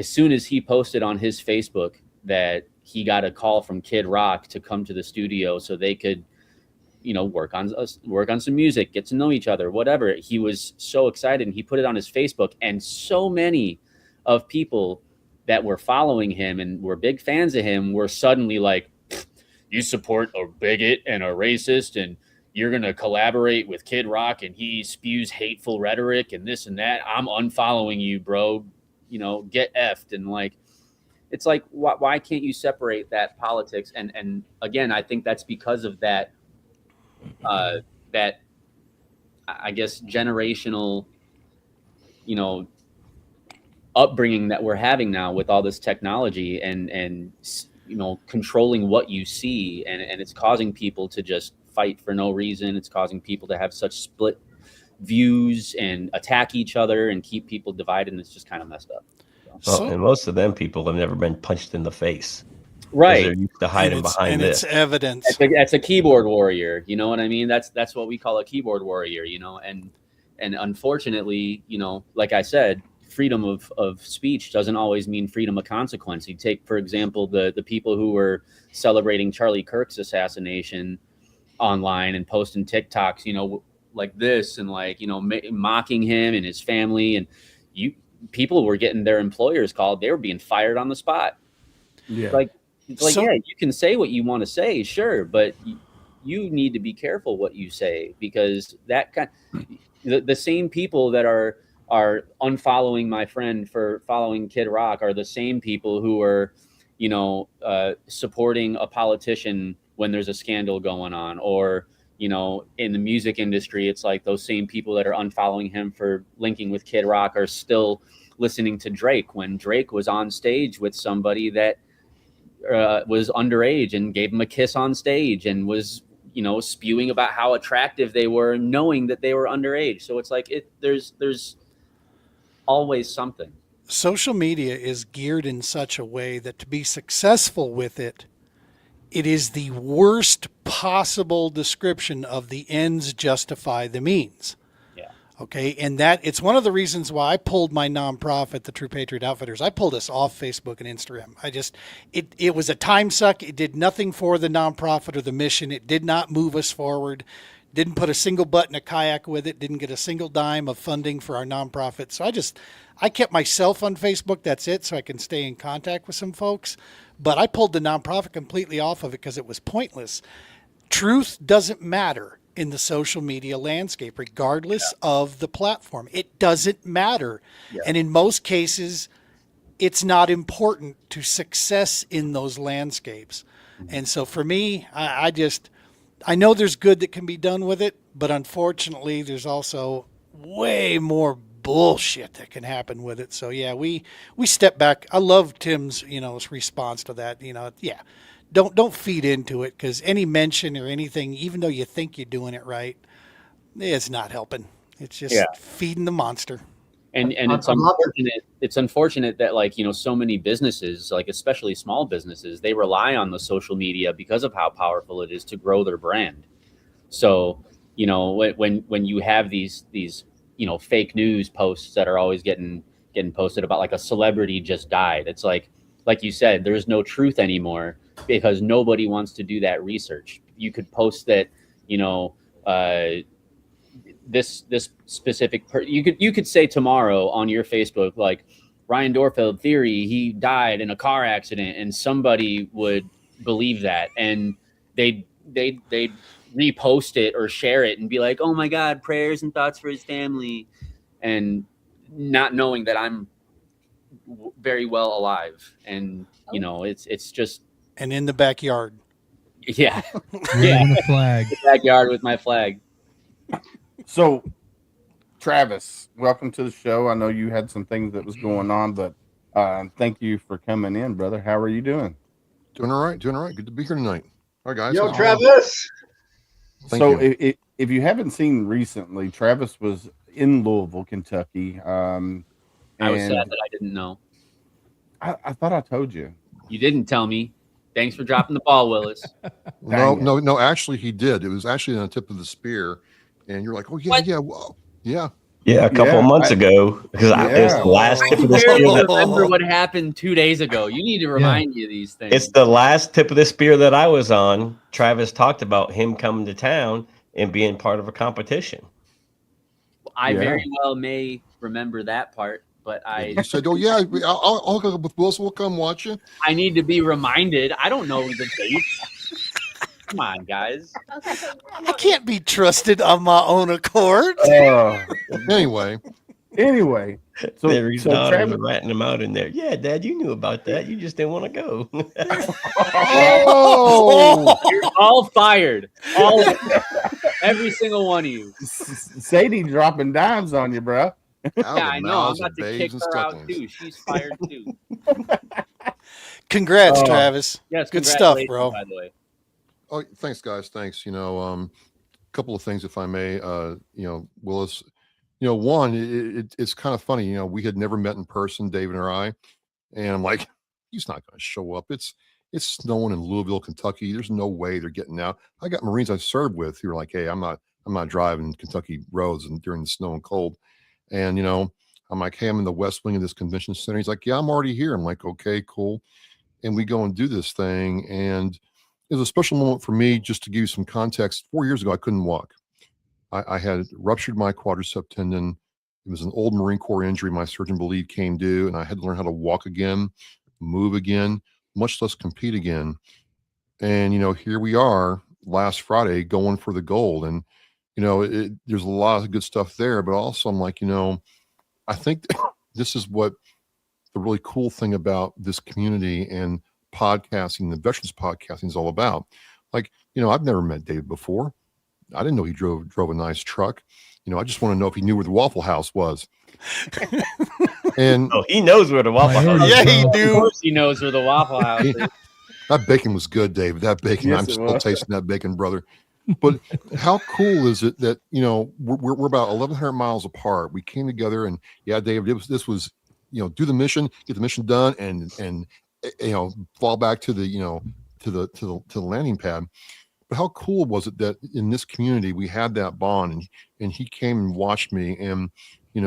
soon as he posted on his Facebook that he got a call from Kid Rock to come to the studio so they could, you know, work on some music, get to know each other, whatever, he was so excited, and he put it on his Facebook. And so many of people that were following him and were big fans of him were suddenly like, you support a bigot and a racist, and you're going to collaborate with Kid Rock and he spews hateful rhetoric and this and that. I'm unfollowing you, bro. You know, get effed. And like, it's like, why can't you separate that politics? And again, I think that's because of that, that, I guess, generational, you know, upbringing that we're having now with all this technology and you know, controlling what you see, and it's causing people to just fight for no reason. It's causing people to have such split views and attack each other and keep people divided, and it's just kind of messed up. Well, and most of them people have never been punched in the face. Right. They're used to hiding behind this. It's evidence. That's a keyboard warrior. You know what I mean? That's what we call a keyboard warrior, you know, and unfortunately, you know, like I said, freedom of speech doesn't always mean freedom of consequence. You take, for example, the people who were celebrating Charlie Kirk's assassination online and posting TikToks, you know, like this, and like, you know, mocking him and his family, and people were getting their employers called. They were being fired on the spot. Yeah. It's like, yeah, you can say what you want to say, sure, but you need to be careful what you say, because the same people that are unfollowing my friend for following Kid Rock are the same people who are, you know, supporting a politician when there's a scandal going on, or, you know, in the music industry, it's like those same people that are unfollowing him for linking with Kid Rock are still listening to Drake when Drake was on stage with somebody that was underage and gave him a kiss on stage and was, you know, spewing about how attractive they were, knowing that they were underage. So it's like there's always something. Social media is geared in such a way that to be successful with it, it is the worst possible description of the ends justify the means. Yeah. Okay. And that it's one of the reasons why I pulled my nonprofit, the True Patriot Outfitters. I pulled us off Facebook and Instagram. It was a time suck. It did nothing for the nonprofit or the mission. It did not move us forward. Didn't put a single butt in a kayak with it. Didn't get a single dime of funding for our nonprofit. So I kept myself on Facebook. That's it. So I can stay in contact with some folks. But I pulled the nonprofit completely off of it because it was pointless. Truth doesn't matter in the social media landscape, regardless of the platform. It doesn't matter. Yeah. And in most cases, it's not important to success in those landscapes. Mm-hmm. And so for me, I know there's good that can be done with it, but unfortunately, there's also way more bullshit that can happen with it. So yeah, we step back. I love Tim's, you know, response to that. You know, yeah, don't feed into it, because any mention or anything, even though you think you're doing it right, it's not helping. It's just feeding the monster. And it's unfortunate that, like, you know, so many businesses, like especially small businesses, they rely on the social media because of how powerful it is to grow their brand. So, you know, when you have these you know, fake news posts that are always getting posted about like a celebrity just died, it's like you said, there's no truth anymore because nobody wants to do that research. You could post that, you know, this specific you could say tomorrow on your Facebook, like, Ryan Dorfeld theory, he died in a car accident, and somebody would believe that, and they'd repost it or share it and be like, oh my God, prayers and thoughts for his family, and not knowing that I'm very well alive. And, you know, it's just. And in the backyard. Yeah. Yeah. The flag. The backyard with my flag. So, Travis, welcome to the show. I know you had some things that was going on, but thank you for coming in, brother. How are you doing? Doing all right. Good to be here tonight. All right, guys. Yo, Travis. So if you haven't seen recently, Travis was in Louisville, Kentucky. I was sad that I didn't know. I thought I told you. You didn't tell me. Thanks for dropping the ball, Willis. No. Actually, he did. It was actually on the tip of the spear, and you're like, oh yeah, yeah. Yeah, a couple of months ago, because it was the last tip of the spear. I remember what happened 2 days ago. You need to remind me of these things. It's the last tip of the spear that I was on. Travis talked about him coming to town and being part of a competition. I very well may remember that part, but You said, oh yeah, I'll go with Wilson. We'll come watch you. I need to be reminded. I don't know the dates. Come on, guys. I can't be trusted on my own accord. Anyway, so Travis ratting him out in there. Yeah, Dad, you knew about that. You just didn't want to go. You're all fired. All of you. Every single one of you. Sadie dropping dimes on you, bro. Yeah, I know. I'm about to kick her out too. She's fired too. Congrats, Travis. Yes, good stuff, bro. By the way. Oh, thanks, guys. Thanks. You know, a couple of things, if I may. You know, Willis. You know, one, it's kind of funny. You know, we had never met in person, David or I, and I'm like, he's not going to show up. It's snowing in Louisville, Kentucky. There's no way they're getting out. I got Marines I served with who were like, hey, I'm not driving Kentucky roads and during the snow and cold. And you know, I'm like, hey, I'm in the West Wing of this convention center. He's like, yeah, I'm already here. I'm like, okay, cool. And we go and do this thing. And it was a special moment for me. Just to give you some context, 4 years ago, I couldn't walk. I had ruptured my quadricep tendon. It was an old Marine Corps injury my surgeon believed came due, and I had to learn how to walk again, move again, much less compete again. And, here we are last Friday going for the gold. And, there's a lot of good stuff there, but also I'm like, I think this is what the really cool thing about this community and podcasting, the veterans podcasting is all about. Like, I've never met David before. I didn't know he drove a nice truck. I just want to know if he knew where the Waffle House was. And he knows where the Waffle House is. Yeah, he Of do. course he knows where the Waffle House is. that bacon was good, David. That bacon, Yes, I'm it still was. tasting that bacon, brother. But how cool is it that, we're about 1,100 miles apart. We came together and yeah, David, this was, do the mission, get the mission done and fall back to the, to the landing pad. But how cool was it that in this community we had that bond, and he came and watched me, and it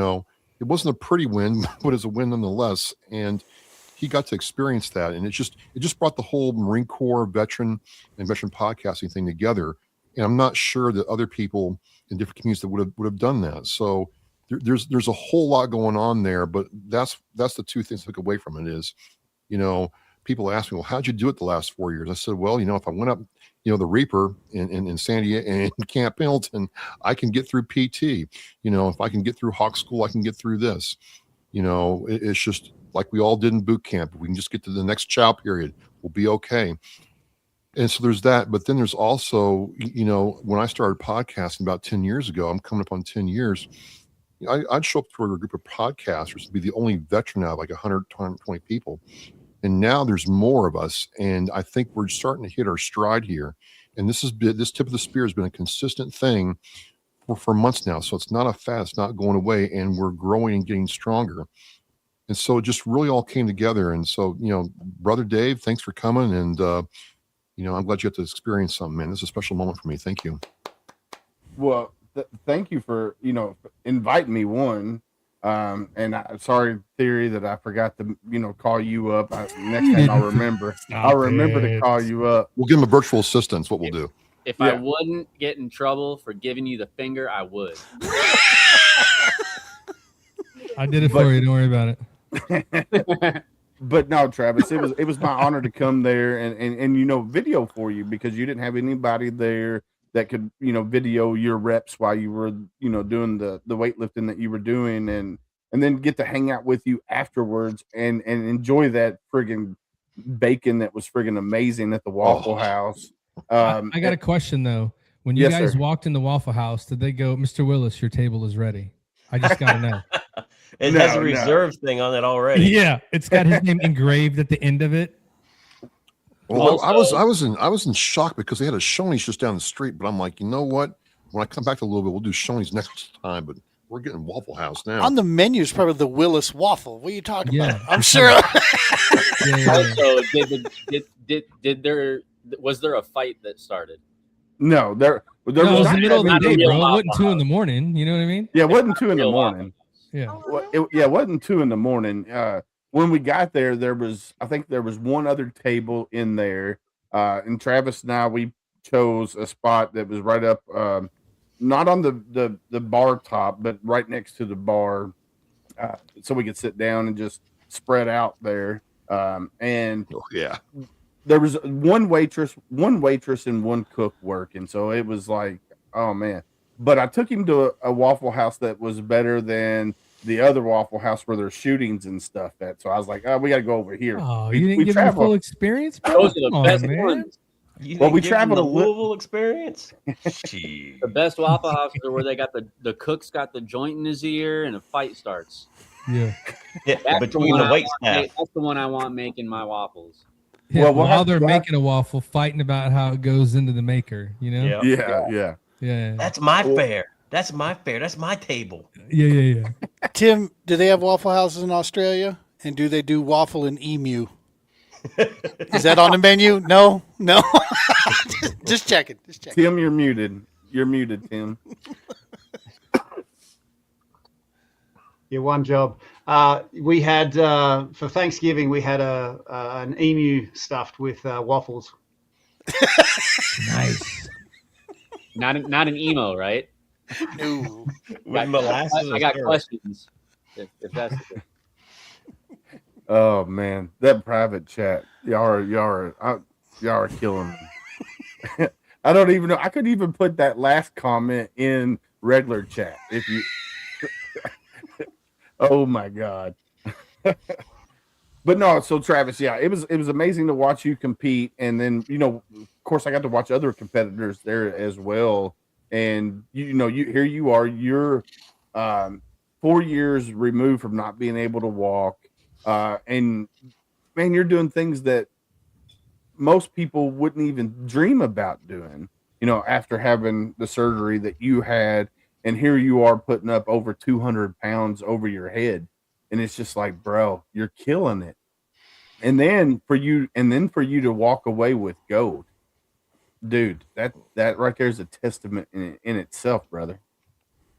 wasn't a pretty win, but it's a win nonetheless. And he got to experience that, and it just brought the whole Marine Corps veteran and veteran podcasting thing together. And I'm not sure that other people in different communities that would have done that. So there's a whole lot going on there. But that's the two things I took away from it is, people ask me, well, how'd you do it the last 4 years? I said, well, if I went up, the Reaper in San Diego and Camp Pendleton, I can get through PT. If I can get through Hawk School, I can get through this. It's just like we all did in boot camp. If we can just get to the next chow period, we'll be okay. And so there's that. But then there's also, when I started podcasting about 10 years ago, I'm coming up on 10 years. I'd show up to a group of podcasters to be the only veteran out of like 120 people. And now there's more of us. And I think we're starting to hit our stride here. And this tip of the spear has been a consistent thing for months now. So it's not a fad, it's not going away, and we're growing and getting stronger. And so it just really all came together. And so, Brother Dave, thanks for coming. And, I'm glad you got to experience something, man. This is a special moment for me. Thank you. Well, thank you for, inviting me, one. And I'm sorry, Theory, that I forgot to, call you up. Next time I'll remember. I'll remember to call you up. We'll give him a virtual assistant. What we'll do. If I wouldn't get in trouble for giving you the finger, I would. I did it for you. Don't worry about it. But no, Travis, it was my honor to come there and video for you, because you didn't have anybody there that could, video your reps while you were, doing the weightlifting that you were doing, and then get to hang out with you afterwards and enjoy that friggin' bacon that was friggin' amazing at the Waffle House. I got a question though. When you Yes, guys sir. walked in the Waffle House, did they go, Mr. Willis, your table is ready? I just got to know. It has a reserve thing on it already. Yeah, it's got his name engraved at the end of it. Well, Also- I was in shock because they had a Shoney's just down the street, but I'm like, you know what? When I come back a little bit, we'll do Shoney's next time, but we're getting Waffle House now. On the menu is probably the Willis waffle. What are you talking Yeah. about? I'm sure. Also, was there a fight that started? No, there No, it was was the not middle of the not a day, real bro. It Waffle wasn't 2 in the morning. You know what I mean? Yeah, it wasn't 2 in the Real morning. Yeah. It wasn't 2 in the morning. When we got there, I think there was one other table in there. And Travis and I, we chose a spot that was right up, not on the bar top, but right next to the bar, so we could sit down and just spread out there. And Oh, yeah. there was one waitress and one cook working, so it was like, oh man. But I took him to a Waffle House that was better than the other Waffle House where there's shootings and stuff at. So I was like, oh, we got to go over here. Oh, We- you didn't we give him a traveled. full experience, bro? Those are the Come on, best man. ones. You Well, didn't we give them traveled the a li- Louisville experience. Gee. The best Waffle Houses are where they got the cook's got the joint in his ear and a fight starts. Yeah. Yeah, That's between one the I wait want staff. make- That's the one I want making my waffles. Yeah, Well, we'll while have- they're we'll have- making a waffle, fighting about how it goes into the maker, you know? Yeah. Yeah. Yeah. That's my fare. That's my fare. That's my table. Yeah. Tim, do they have Waffle Houses in Australia? And do they do waffle and emu? Is that on the menu? No. Just checking. Tim, you're muted. You're muted, Tim. Yeah, one job. We had for Thanksgiving we had an emu stuffed with waffles. Nice. Not an emo, right? No. With molasses or I got syrup? questions. If that's the case. Oh man, that private chat, y'all are killing me. I don't even know. I could even put that last comment in regular chat if you. Oh my god. But no, so Travis, yeah, it was amazing to watch you compete, and then of course, I got to watch other competitors there as well. And here you are, you're 4 years removed from not being able to walk, and man, you're doing things that most people wouldn't even dream about doing. After having the surgery that you had, and here you are putting up over 200 pounds over your head, and it's just like, bro, you're killing it. And then for you to walk away with gold, dude, that right there is a testament in itself, brother.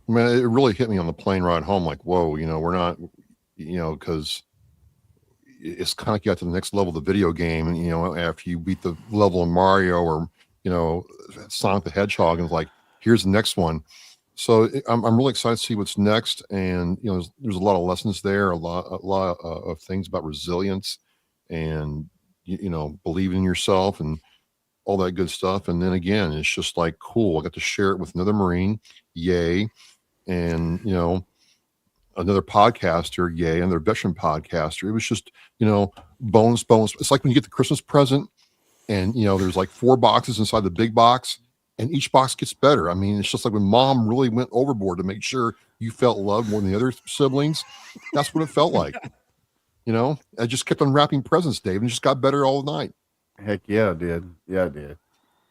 Man, it really hit me on the plane ride home. Like, whoa, we're not, because it's kind of like you got to the next level of the video game, and after you beat the level in Mario or Sonic the Hedgehog, and it's like, here's the next one. So I'm really excited to see what's next, and there's a lot of lessons there, a lot of things about resilience, and believing in yourself and all that good stuff. And then again, it's just like, cool, I got to share it with another Marine, yay, and another podcaster, yay, another veteran podcaster. It was just bonus. It's like when you get the Christmas present, and there's like 4 boxes inside the big box, and each box gets better. I mean, it's just like when mom really went overboard to make sure you felt loved more than the other siblings. That's what it felt like. I just kept unwrapping presents, Dave, and it just got better all night. Heck yeah, it did. Yeah, it did.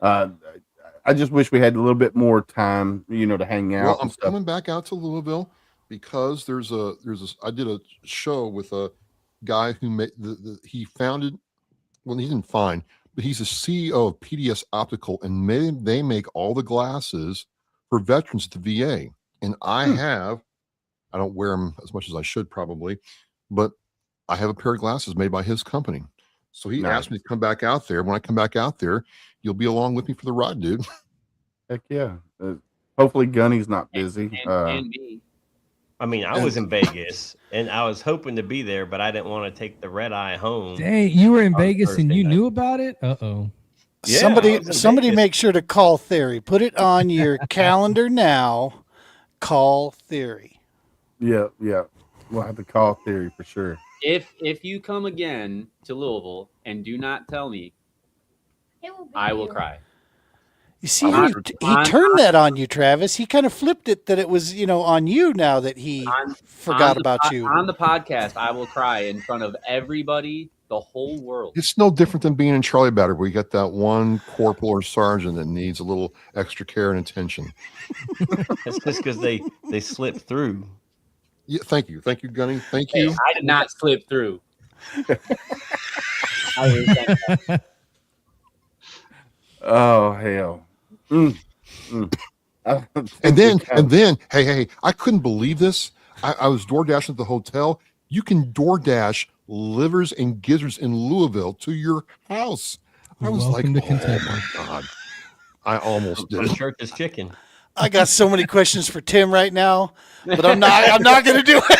I just wish we had a little bit more time, to hang out. Well, I'm and stuff. coming back out to Louisville because I did a show with a guy who made he founded, well, he didn't find, but he's the CEO of PDS Optical, and they make all the glasses for veterans at the VA. And I don't wear them as much as I should probably, but I have a pair of glasses made by his company. So he asked me to come back out there. When I come back out there, you'll be along with me for the ride, dude. Heck yeah. Hopefully Gunny's not busy. And me. I mean, I was in Vegas and I was hoping to be there, but I didn't want to take the red eye home. Dang, you were in Vegas Thursday and you night. knew about it? Uh-oh. Yeah, I somebody was in Vegas. make sure to call Theory. Put it on your calendar now. Call Theory. Yeah. We'll have to call Theory for sure. If you come again to Louisville and do not tell me, I will cry. You see, he turned that on you, Travis. He kind of flipped it that it was, on you now that he forgot about you. On the podcast, I will cry in front of everybody, the whole world. It's no different than being in Charlie Battery, where you got that one corporal or sergeant that needs a little extra care and attention. That's just because they slip through. Yeah, thank you, Gunny. Thank you. I did not slip through. Oh hell. And then, hey, I couldn't believe this. I was door dashing at the hotel. You can door dash livers and gizzards in Louisville to your house. I was Welcome like, to Kentucky. oh my God. I almost did From it. Church's Chicken. I got so many questions for Tim right now, but I'm not going to do it.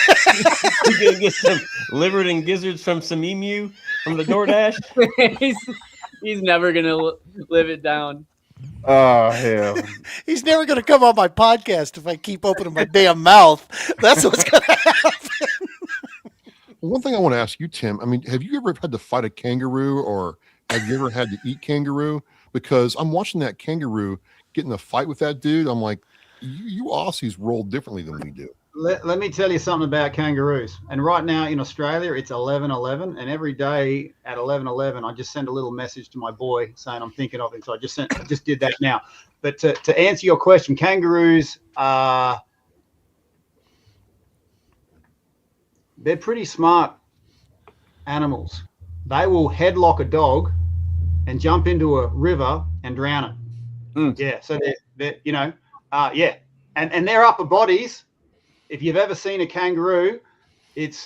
You gonna get some liver and gizzards from some emu from the DoorDash? he's never gonna live it down. Oh hell. He's never going to come on my podcast if I keep opening my damn mouth. That's what's going to happen. One thing I want to ask you, Tim, I mean, have you ever had to fight a kangaroo, or have you ever had to eat kangaroo? Because I'm watching that kangaroo get in a fight with that dude. I'm like, you Aussies roll differently than we do. Let me tell you something about kangaroos. And right now in Australia, it's 11:11, and every day at 11:11, I just send a little message to my boy saying I'm thinking of him. So I just did that now. But to answer your question, kangaroos are they're pretty smart animals. They will headlock a dog and jump into a river and drown it. Yeah, so they're yeah, and their upper bodies. if you've ever seen a kangaroo, it's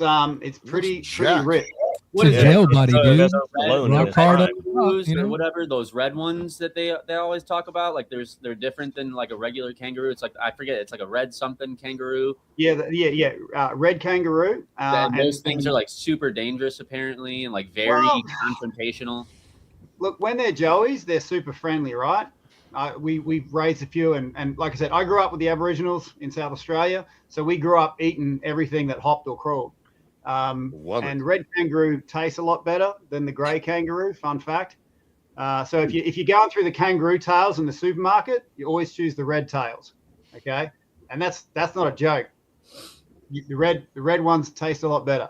pretty jacked. rich. What It's is a it? jail body, So dude. there's a red- Alone Rock is hard fine. up top, kangaroos you or know? whatever, those red ones that they always talk about, like they're different than like a regular kangaroo. It's like, I forget, it's like a red something kangaroo. Red kangaroo. And those things are like super dangerous apparently, and like very Well- confrontational. Look, when they're joeys, they're super friendly, right? We've raised a few, and like I said, I grew up with the Aboriginals in South Australia, so we grew up eating everything that hopped or crawled. Love it. And red kangaroo tastes a lot better than the grey kangaroo. Fun fact. So if you're going through the kangaroo tails in the supermarket, you always choose the red tails, okay? And that's not a joke. The red ones taste a lot better.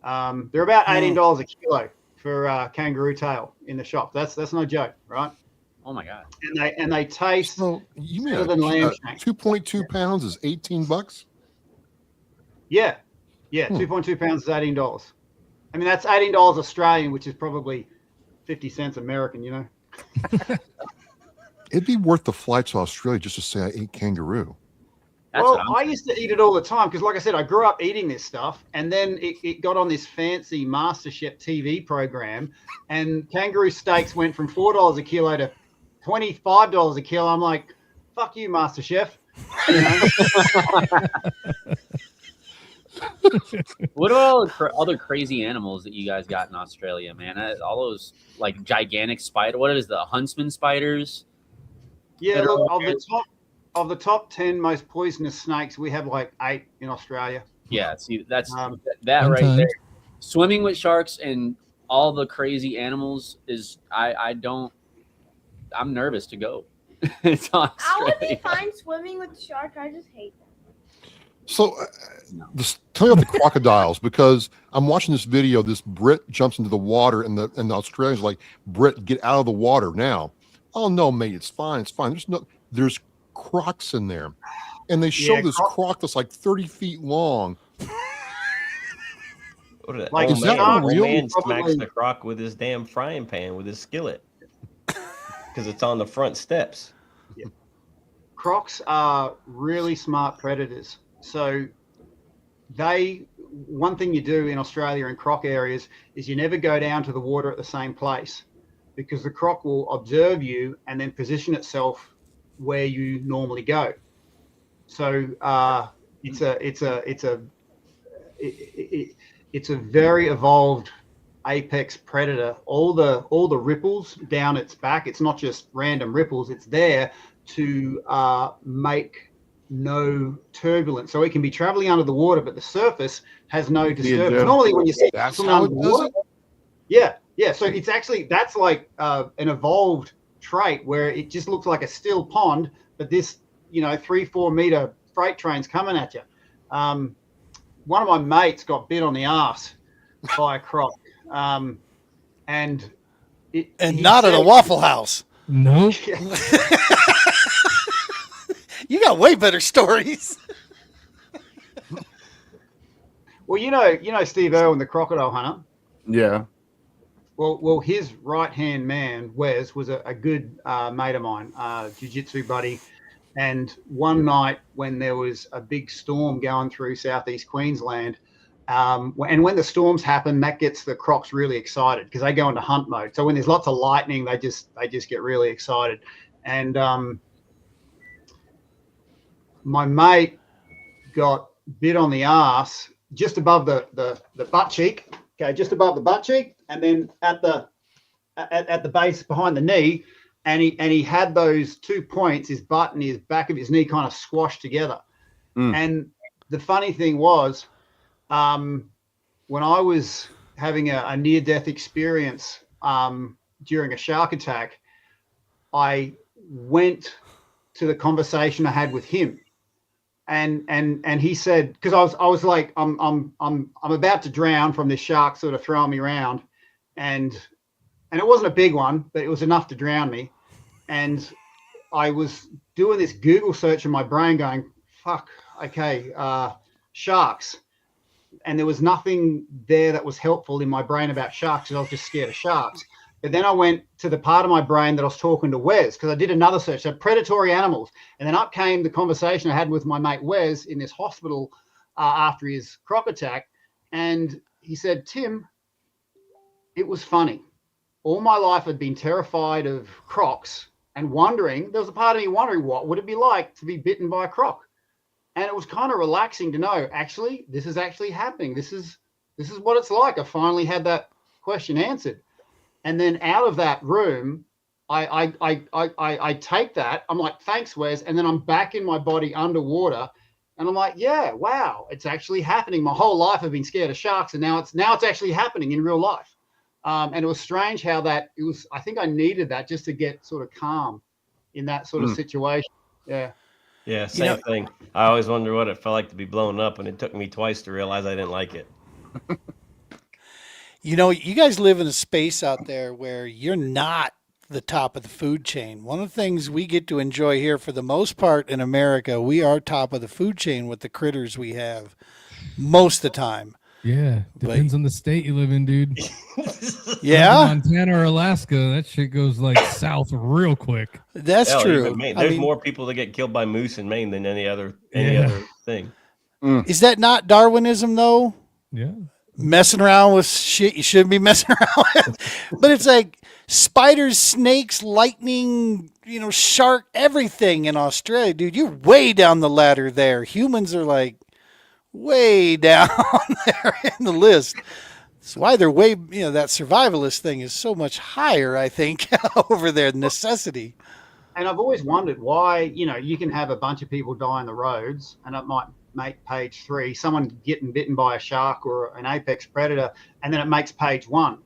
They're about $18 a kilo for kangaroo tail in the shop. That's no joke, right? Oh my god! And they taste So you mean better than lamb shank. 2.2 pounds is $18? Yeah, 2.2 pounds is $18. I mean, that's $18 Australian, which is probably 50 cents American, you know? It'd be worth the flight to Australia just to say I ate kangaroo. That's Well, what I'm I used to eat it all the time because, like I said, I grew up eating this stuff, and then it got on this fancy MasterChef TV program, and kangaroo steaks went from $4 a kilo to $25 a kilo. I'm like, fuck you, MasterChef. You know? What about all the other crazy animals that you guys got in Australia, man? All those like gigantic spider. What is the huntsman spiders? Yeah, that are look, out there? of the top 10 most poisonous snakes, we have like 8 in Australia. Yeah, see, that's that Fun right times. there. Swimming with sharks and all the crazy animals is I'm nervous to go. It's I would be Australia. fine swimming with the shark. I just hate them. So tell me about the crocodiles, because I'm watching this video. This Brit jumps into the water, and the Australians are like, Brit, get out of the water now. Oh no, mate, it's fine. It's fine. There's crocs in there. And they show this croc that's like 30 feet long. What is Like, old is that man, real? old man Probably- smacks the croc with his damn frying pan with his skillet because it's on the front steps. Crocs are really smart predators. So one thing you do in Australia in croc areas is you never go down to the water at the same place, because the croc will observe you and then position itself where you normally go. So it's a very evolved apex predator. All the ripples down its back, it's not just random ripples, it's there to make no turbulence. So it can be traveling under the water, but the surface has no disturbance. Normally when you see That's something how under it the does water, it? yeah. So it's actually, that's like an evolved trait where it just looks like a still pond, but this, 3-4 meter freight train's coming at you. One of my mates got bit on the arse by a croc. And not at a Waffle House. Nope. You got way better stories. Well, you know Steve Irwin, the crocodile hunter. Yeah. Well, his right-hand man, Wes, was a good mate of mine, jiu-jitsu buddy. And one night when there was a big storm going through southeast Queensland, and when the storms happen, that gets the crocs really excited because they go into hunt mode. So when there's lots of lightning, they just get really excited. And my mate got bit on the arse just above the butt cheek. Okay, just above the butt cheek, and then at the base behind the knee, and he had those 2 points, his butt and his back of his knee, kind of squashed together. And the funny thing was, when I was having a near-death experience during a shark attack, I went to the conversation I had with him. And he said, because I was like, I'm about to drown from this shark sort of throwing me around, and it wasn't a big one, but it was enough to drown me. And I was doing this Google search in my brain, going, "Fuck, okay, sharks," and there was nothing there that was helpful in my brain about sharks because I was just scared of sharks. But then I went to the part of my brain that I was talking to Wes, because I did another search, so predatory animals. And then up came the conversation I had with my mate Wes in this hospital after his croc attack. And he said, Tim, it was funny. All my life I'd been terrified of crocs and wondering, there was a part of me wondering, what would it be like to be bitten by a croc? And it was kind of relaxing to know, actually, this is actually happening. This is what it's like. I finally had that question answered. And then out of that room, I take that. I'm like, thanks, Wes. And then I'm back in my body underwater. And I'm like, yeah, wow, it's actually happening. My whole life I've been scared of sharks, and now it's actually happening in real life. And it was strange how that it was. I think I needed that just to get sort of calm in that sort of situation. Yeah. Yeah, same thing. I always wonder what it felt like to be blown up, and it took me twice to realize I didn't like it. You guys live in a space out there where you're not the top of the food chain. One of the things we get to enjoy here, for the most part in America, we are top of the food chain with the critters we have most of the time. Yeah, depends on the state you live in, dude. Yeah, Montana or Alaska, that shit goes like south real quick. That's true. There's more people that get killed by moose in Maine than any other thing. Is that not Darwinism though? Yeah. Messing around with shit you shouldn't be messing around with. But it's like spiders, snakes, lightning, shark, everything in Australia, dude. You're way down the ladder there. Humans are like way down there in the list. That's why they're way, that survivalist thing is so much higher, I think, over their necessity. And I've always wondered why, you can have a bunch of people die on the roads, and it might make page 3, someone getting bitten by a shark or an apex predator, and then it makes page 1.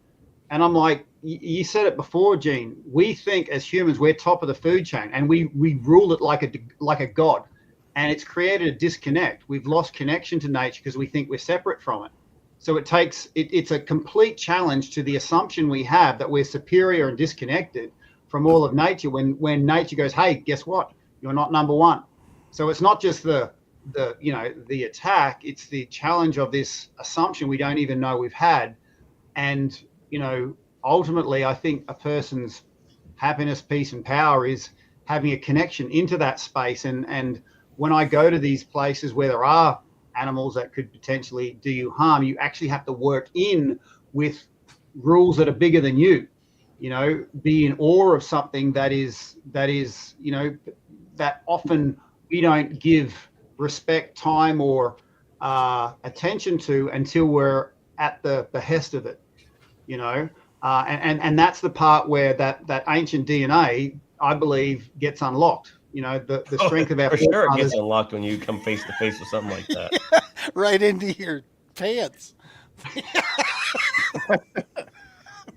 And I'm like, you said it before, Gene. We think as humans we're top of the food chain, and we rule it like a god. And it's created a disconnect. We've lost connection to nature because we think we're separate from it. So it's a complete challenge to the assumption we have that we're superior and disconnected from all of nature when nature goes, hey, guess what? You're not number one. So it's not just the attack, it's the challenge of this assumption we don't even know we've had. And, ultimately, I think a person's happiness, peace, and power is having a connection into that space. And when I go to these places where there are animals that could potentially do you harm, you actually have to work in with rules that are bigger than you. Be in awe of something that is that often we don't give respect, time, or attention to until we're at the behest of it. And that's the part where that ancient DNA, I believe, gets unlocked. The strength of our for sure it gets unlocked when you come face to face with something like that. Right into your pants.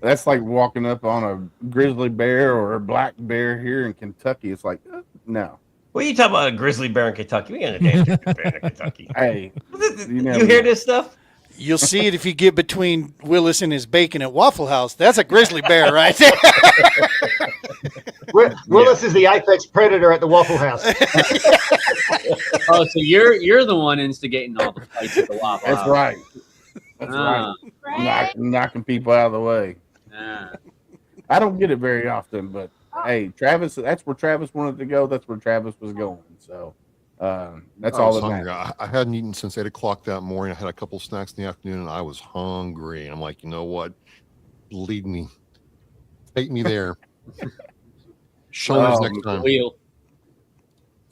That's like walking up on a grizzly bear or a black bear here in Kentucky. It's like, no. What are you talking about, a grizzly bear in Kentucky? We ain't a damn grizzly bear in Kentucky. Hey, you hear this stuff? You'll see it if you get between Willis and his bacon at Waffle House. That's a grizzly bear right there. Willis is the apex predator at the Waffle House. Oh, so you're the one instigating all the fights at the Waffle House. That's right. That's right. Knocking people out of the way. I don't get it very often, but hey, Travis, that's where Travis wanted to go. That's where Travis was going. So that's all that matters. I hadn't eaten since 8 o'clock that morning. I had a couple snacks in the afternoon, and I was hungry. And I'm like, you know what? Lead me. Take me there. Show us next time.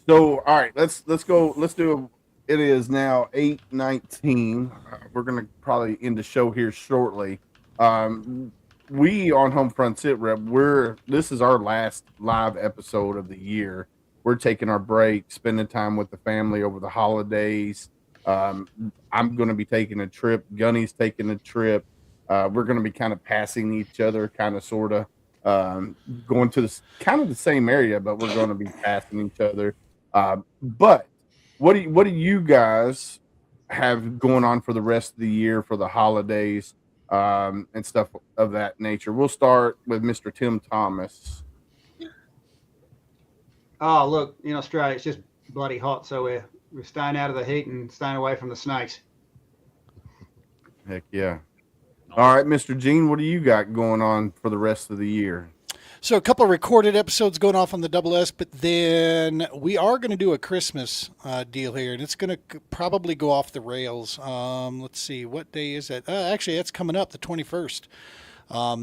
So, all right, let's go. Let's do. It is now 8:19. We're gonna probably end the show here shortly. We on HomeFront SitRep, this is our last live episode of the year. We're taking our break, spending time with the family over the holidays. I'm going to be taking a trip. Gunny's taking a trip. We're going to be kind of passing each other, kind of, sort of, going to the same area, but we're going to be passing each other. But what do you guys have going on for the rest of the year, for the holidays, and stuff of that nature? We'll start with Mr. Tim Thomas. Oh, look, in Australia, it's just bloody hot, so we're staying out of the heat and staying away from the snakes. Heck yeah. All right, Mr. Gene, what do you got going on for the rest of the year? So a couple of recorded episodes going off on the Double S, but then we are going to do a Christmas deal here, and it's going to probably go off the rails. Let's see, what day is that? Actually, that's coming up, the 21st.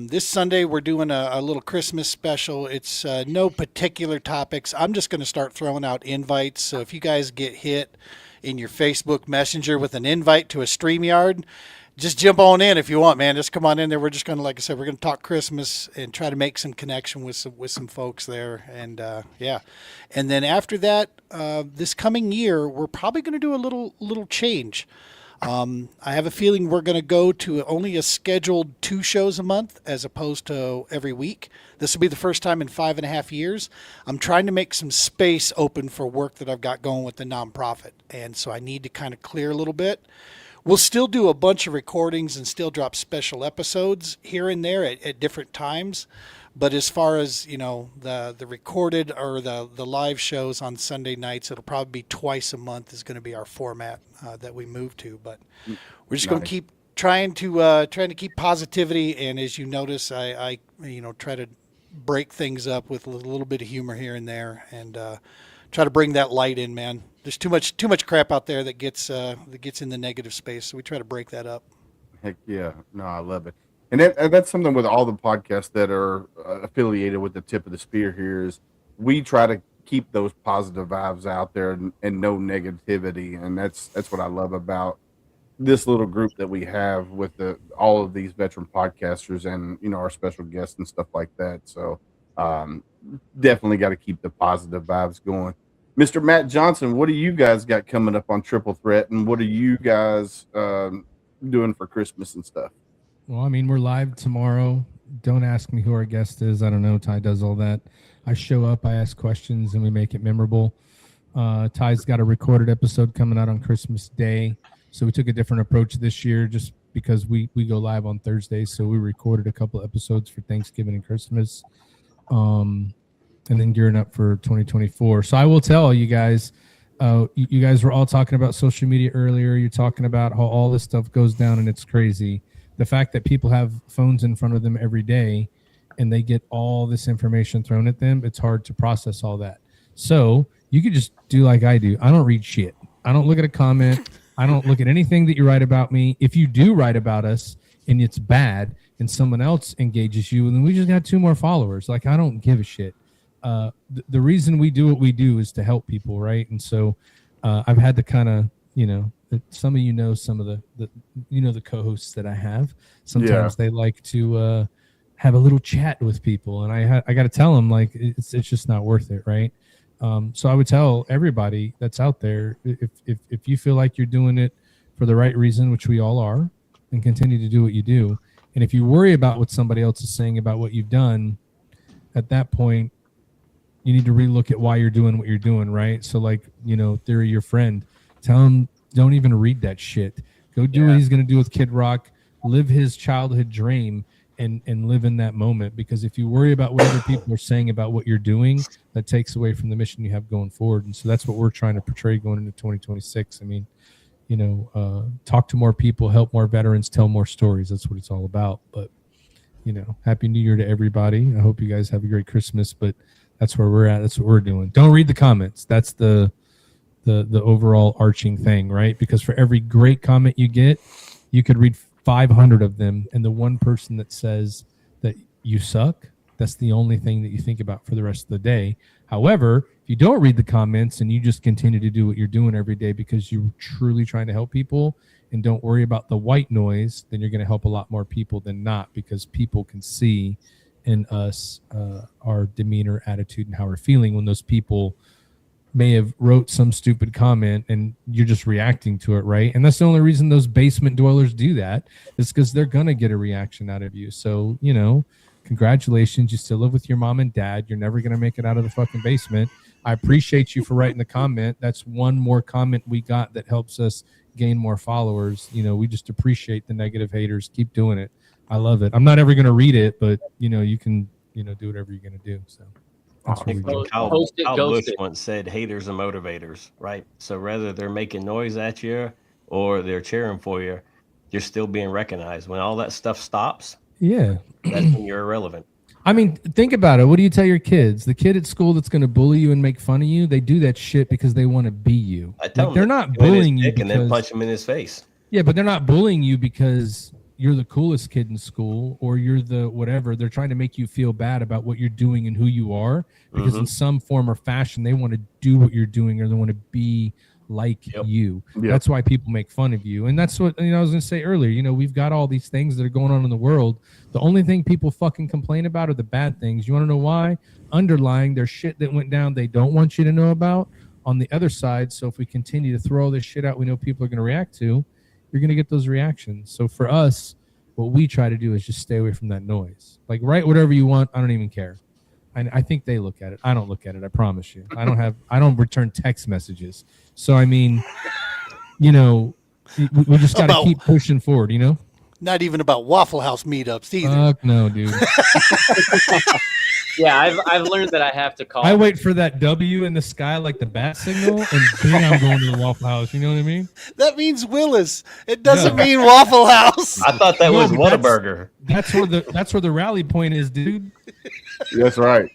This Sunday, we're doing a little Christmas special. It's no particular topics. I'm just going to start throwing out invites. So if you guys get hit in your Facebook Messenger with an invite to a StreamYard, just jump on in if you want, man. Just come on in there. We're just going to, like I said, we're going to talk Christmas and try to make some connection with some folks there. And yeah, and then after that, this coming year, we're probably going to do a little change. I have a feeling we're going to go to only a scheduled 2 shows a month as opposed to every week. This will be the first time in 5.5 years. I'm trying to make some space open for work that I've got going with the nonprofit, and so I need to kind of clear a little bit. We'll still do a bunch of recordings and still drop special episodes here and there at different times. But as far as, the recorded or the live shows on Sunday nights, it'll probably be twice a month is going to be our format that we move to. But we're just going to keep trying to keep positivity. And as you notice, I try to break things up with a little bit of humor here and there, and try to bring that light in, man. There's too much crap out there that gets in the negative space, so we try to break that up. Heck yeah. No, I love it. And that's something with all the podcasts that are affiliated with the tip of the spear here is we try to keep those positive vibes out there and no negativity. And that's what I love about this little group that we have with all of these veteran podcasters and, our special guests and stuff like that. So definitely got to keep the positive vibes going. Mr. Matt Johnson, what do you guys got coming up on Triple Threat, and what are you guys doing for Christmas and stuff? Well, I mean, we're live tomorrow. Don't ask me who our guest is. I don't know. Ty does all that. I show up, I ask questions, and we make it memorable. Ty's got a recorded episode coming out on Christmas Day. So we took a different approach this year just because we go live on Thursday. So we recorded a couple episodes for Thanksgiving and Christmas. And then gearing up for 2024. So I will tell you guys, you guys were all talking about social media earlier. You're talking about how all this stuff goes down, and it's crazy. The fact that people have phones in front of them every day and they get all this information thrown at them, it's hard to process all that. So you could just do like I do. I don't read shit. I don't look at a comment. I don't look at anything that you write about me. If you do write about us and it's bad and someone else engages you, then we just got 2 more followers. Like, I don't give a shit. The reason we do what we do is to help people, right? And so I've had to kind of, some of some of the co-hosts that I have. Sometimes they like to have a little chat with people, and I got to tell them, like, it's just not worth it, right? So I would tell everybody that's out there, if you feel like you're doing it for the right reason, which we all are, and continue to do what you do, and if you worry about what somebody else is saying about what you've done, at that point, you need to relook at why you're doing what you're doing, right? So, like, they're your friend. Tell him, don't even read that shit. Go do what he's going to do with Kid Rock. Live his childhood dream and live in that moment. Because if you worry about what other people are saying about what you're doing, that takes away from the mission you have going forward. And so that's what we're trying to portray going into 2026. I mean, talk to more people, help more veterans, tell more stories. That's what it's all about. But, Happy New Year to everybody. I hope you guys have a great Christmas. But that's where we're at. That's what we're doing. Don't read the comments. That's the overall arching thing, right? Because for every great comment you get, you could read 500 of them, and the one person that says that you suck, that's the only thing that you think about for the rest of the day. However, if you don't read the comments and you just continue to do what you're doing every day because you're truly trying to help people and don't worry about the white noise, then you're going to help a lot more people than not, because people can see in us our demeanor, attitude, and how we're feeling when those people may have wrote some stupid comment and you're just reacting to it, right? And that's the only reason those basement dwellers do that, is because they're gonna get a reaction out of you. So, congratulations, you still live with your mom and dad. You're never gonna make it out of the fucking basement. I appreciate you for writing the comment. That's one more comment we got that helps us gain more followers. We just appreciate the negative haters. Keep doing it. I love it. I'm not ever gonna read it, but you can do whatever you're gonna do. So that's what we do. Kyle Busch once said, haters are motivators, right? So whether they're making noise at you or they're cheering for you, you're still being recognized. When all that stuff stops, that's when you're irrelevant. I mean, think about it. What do you tell your kids? The kid at school that's going to bully you and make fun of you, they do that shit because they want to be you. I tell Like, him they're to not kick him in his bullying you dick and then because punch him in his face. yeah, but they're not bullying you because you're the coolest kid in school or you're the whatever. They're trying to make you feel bad about what you're doing and who you are because in some form or fashion they want to do what you're doing or they want to be like you. Yep. That's why people make fun of you. And that's what I was going to say earlier. We've got all these things that are going on in the world. The only thing people fucking complain about are the bad things. You want to know why? Underlying there's shit that went down they don't want you to know about on the other side. So if we continue to throw this shit out we know people are going to react to, you're going to get those reactions. So for us, what we try to do is just stay away from that noise. Like, write whatever you want. I don't even care. I think they look at it. I don't look at it. I promise you. I don't return text messages. So, I mean, we just got to keep pushing forward, Not even about Waffle House meetups either. Fuck no, dude. Yeah, I've learned that I have to call. I wait for that W in the sky like the bat signal, and then I'm going to the Waffle House. You know what I mean? That means Willis. It doesn't mean Waffle House. I thought that was Whataburger. That's where the rally point is, dude. That's right.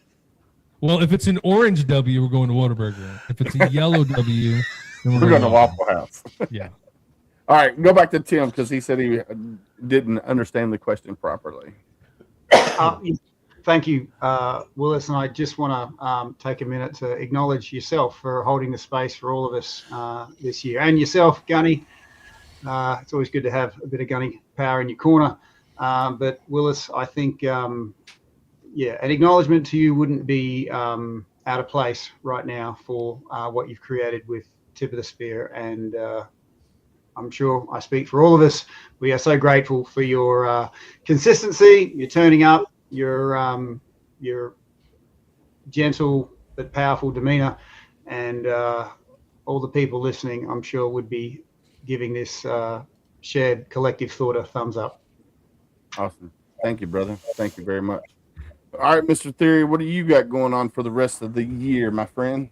Well, if it's an orange W, we're going to Whataburger. If it's a yellow W, then We're going to Waffle House. Yeah. All right, go back to Tim because he said he didn't understand the question properly. Thank you, Willis. And I just want to take a minute to acknowledge yourself for holding the space for all of us this year. And yourself, Gunny. It's always good to have a bit of Gunny power in your corner. But Willis, I think, an acknowledgement to you wouldn't be out of place right now for what you've created with Tip of the Spear. And I'm sure I speak for all of us. We are so grateful for your consistency, your turning up, your gentle but powerful demeanor, and all the people listening, I'm sure, would be giving this shared collective thought a thumbs up. Awesome. Thank you, brother. Thank you very much. All right, Mr. Theory, what do you got going on for the rest of the year, my friend?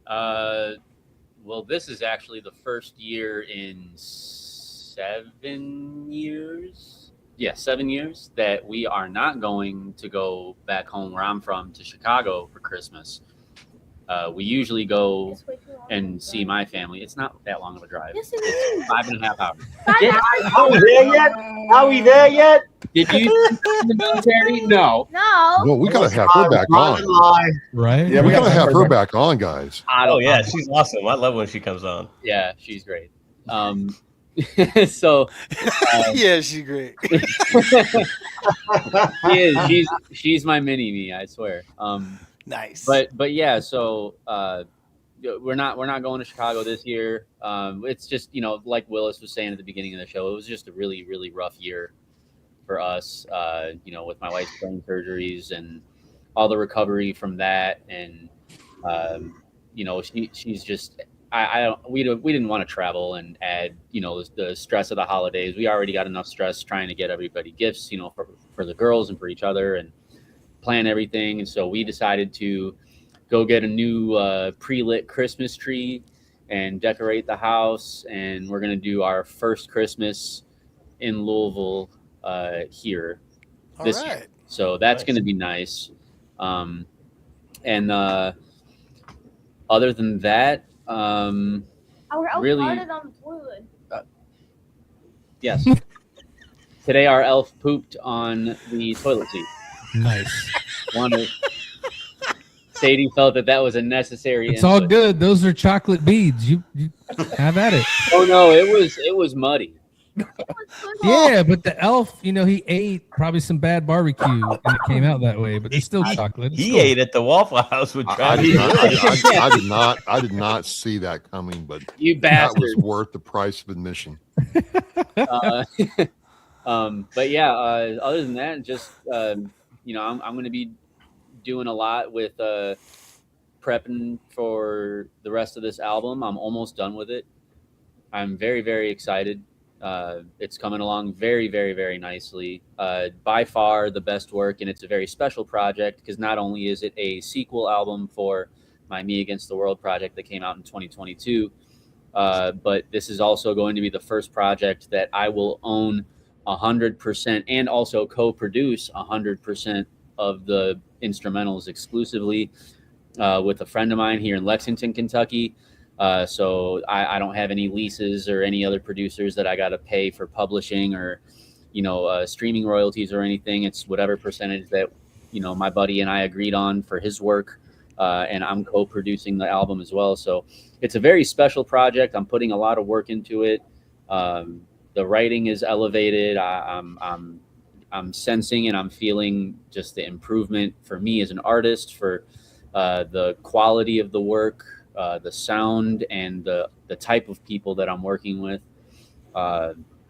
Well, this is actually the first year in 7 years. Yeah, 7 years that we are not going to go back home where I'm from to Chicago for Christmas. We usually go and see my family. It's not that long of a drive. Yes, it is. 5.5 hours. Are we there yet? Are we there yet? Did you in the military? No. No. Well, we gotta have her back on. Right? Yeah, We gotta have her back on, guys. Oh yeah, she's awesome. I love when she comes on. Yeah, she's great. So Yeah, she's great. she's my mini me, I swear. Nice. But yeah, so we're not going to Chicago this year. It's just, like Willis was saying at the beginning of the show, it was just a really, really rough year for us, with my wife's brain surgeries and all the recovery from that. And, she's just, we didn't want to travel and add, the stress of the holidays. We already got enough stress trying to get everybody gifts, for the girls and for each other and plan everything. And so we decided to go get a new pre-lit Christmas tree and decorate the house. And we're going to do our first Christmas in Louisville here this year. So that's going to be nice. And other than that, Our elf really- farted on the toilet. yes. Today our elf pooped on the toilet seat. Nice. Sadie felt that was a necessary It's input. all good. Those are chocolate beads. You have at it. Oh no, it was muddy. Yeah, but the elf, he ate probably some bad barbecue and it came out that way, but it's still chocolate. It's He cool. ate at the Waffle House with I Travis. did not see that coming, but You that bastard. was worth the price of admission. But yeah, other than that, just I'm going to be doing a lot with prepping for the rest of this album. I'm almost done with it. I'm very, very excited. It's coming along very, very, very nicely. By far the best work, and it's a very special project because not only is it a sequel album for my Me Against the World project that came out in 2022, but this is also going to be the first project that I will own 100% and also co-produce 100% of the instrumentals exclusively with a friend of mine here in Lexington, Kentucky. So I don't have any leases or any other producers that I got to pay for publishing or, streaming royalties or anything. It's whatever percentage that, my buddy and I agreed on for his work. And I'm co-producing the album as well. So it's a very special project. I'm putting a lot of work into it. The writing is elevated. I'm sensing and I'm feeling just the improvement for me as an artist, for the quality of the work, the sound, and the type of people that I'm working with.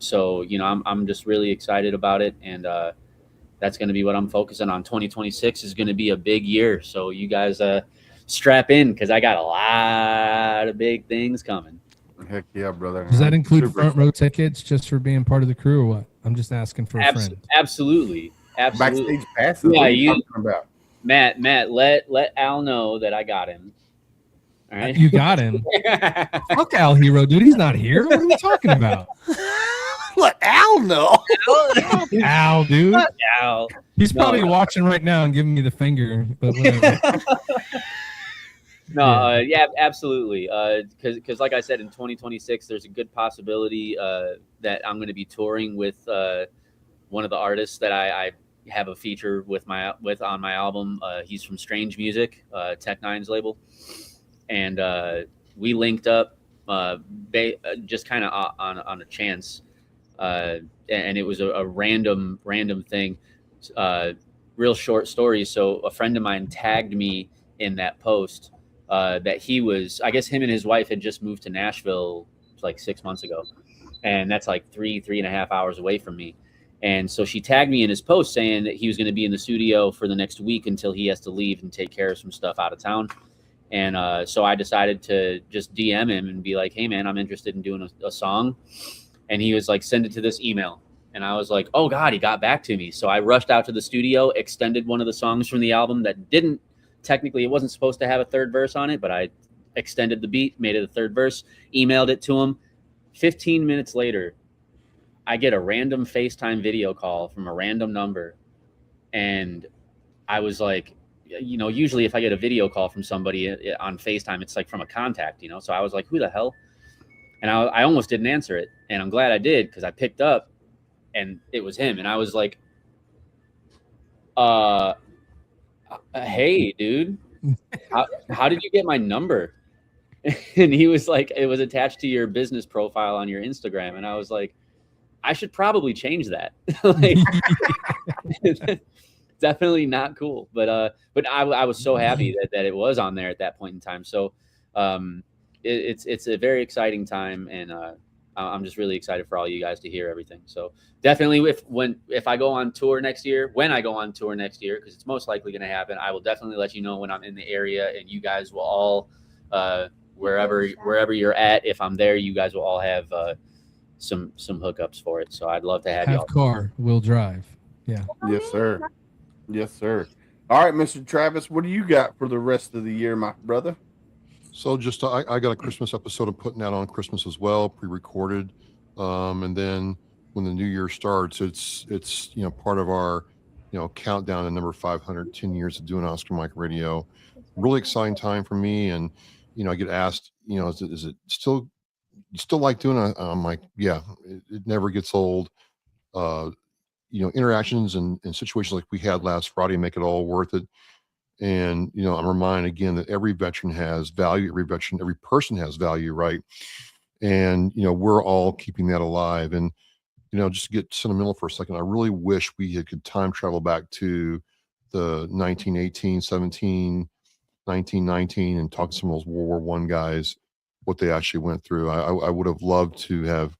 So I'm just really excited about it, and that's going to be what I'm focusing on. 2026 is going to be a big year, so you guys strap in, because I got a lot of big things coming. Heck yeah, brother. Does that include Super front row tickets just for being part of the crew, or what? I'm just asking for a friend. Absolutely. Backstage passes. Yeah, what are you talking about? Matt, let Al know that I got him. All right. You got him. Fuck Al Hero, dude. He's not here. What are we talking about? Let Al know. Al, dude. Al. He's probably watching right now and giving me the finger, but whatever. No, yeah, absolutely. Because like I said, in 2026, there's a good possibility that I'm going to be touring with one of the artists that I have a feature with on my album. He's from Strange Music, Tech Nine's label, and we linked up just kind of on a chance, and it was a random thing. Real short story. So a friend of mine tagged me in that post. That I guess him and his wife had just moved to Nashville like 6 months ago. And that's like 3.5 hours away from me. And so she tagged me in his post saying that he was going to be in the studio for the next week until he has to leave and take care of some stuff out of town. And so I decided to just DM him and be like, hey man, I'm interested in doing a song. And he was like, send it to this email. And I was like, oh God, he got back to me. So I rushed out to the studio, extended one of the songs from the album that didn't, technically, it wasn't supposed to have a third verse on it, but I extended the beat, made it a third verse, emailed it to him. 15 minutes later, I get a random FaceTime video call from a random number. And I was like, usually if I get a video call from somebody on FaceTime, it's like from a contact, So I was like, who the hell? And I almost didn't answer it. And I'm glad I did, because I picked up and it was him. And I was like, hey dude, how did you get my number? And he was like, it was attached to your business profile on your Instagram. And I was like, I should probably change that. Like, definitely not cool, but I was so happy that it was on there at that point in time. So it's a very exciting time, and I'm just really excited for all you guys to hear everything. So definitely, if I go on tour next year, because it's most likely going to happen, I will definitely let you know when I'm in the area, and you guys will all, wherever you're at, if I'm there, you guys will all have some hookups for it. So I'd love to have y'all. Car will drive. Yeah. Yes, sir. Yes, sir. All right, Mr. Travis, what do you got for the rest of the year, my brother? So just I got a Christmas episode I'm putting out on Christmas as well, pre-recorded, and then when the new year starts, it's part of our countdown to number 500, 10 years of doing Oscar Mike Radio. Really exciting time for me, and I get asked, is it still, you still like doing it? I'm like, yeah, it never gets old. Interactions and situations like we had last Friday make it all worth it. And, I'm reminded again that every veteran has value, every person has value, right? And, we're all keeping that alive. And, just to get sentimental for a second, I really wish we could time travel back to the 1918, 17, 1919 and talk to some of those World War I guys, what they actually went through. I would have loved to have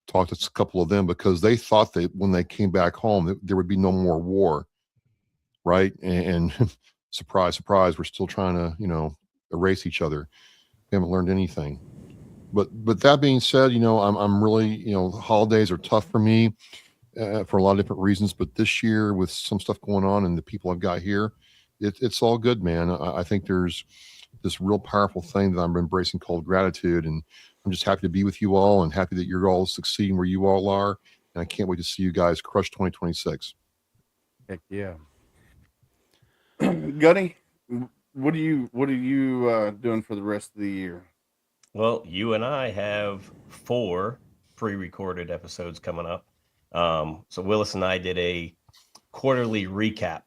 talked to a couple of them, because they thought that when they came back home, there would be no more war. Right. And surprise, surprise, we're still trying to, erase each other. We haven't learned anything. But that being said, I'm really, holidays are tough for me for a lot of different reasons. But this year, with some stuff going on and the people I've got here, it's all good, man. I think there's this real powerful thing that I'm embracing called gratitude. And I'm just happy to be with you all, and happy that you're all succeeding where you all are. And I can't wait to see you guys crush 2026. Heck yeah. Gunny, what are you doing for the rest of the year? Well, you and I have 4 pre-recorded episodes coming up. So Willis and I did a quarterly recap.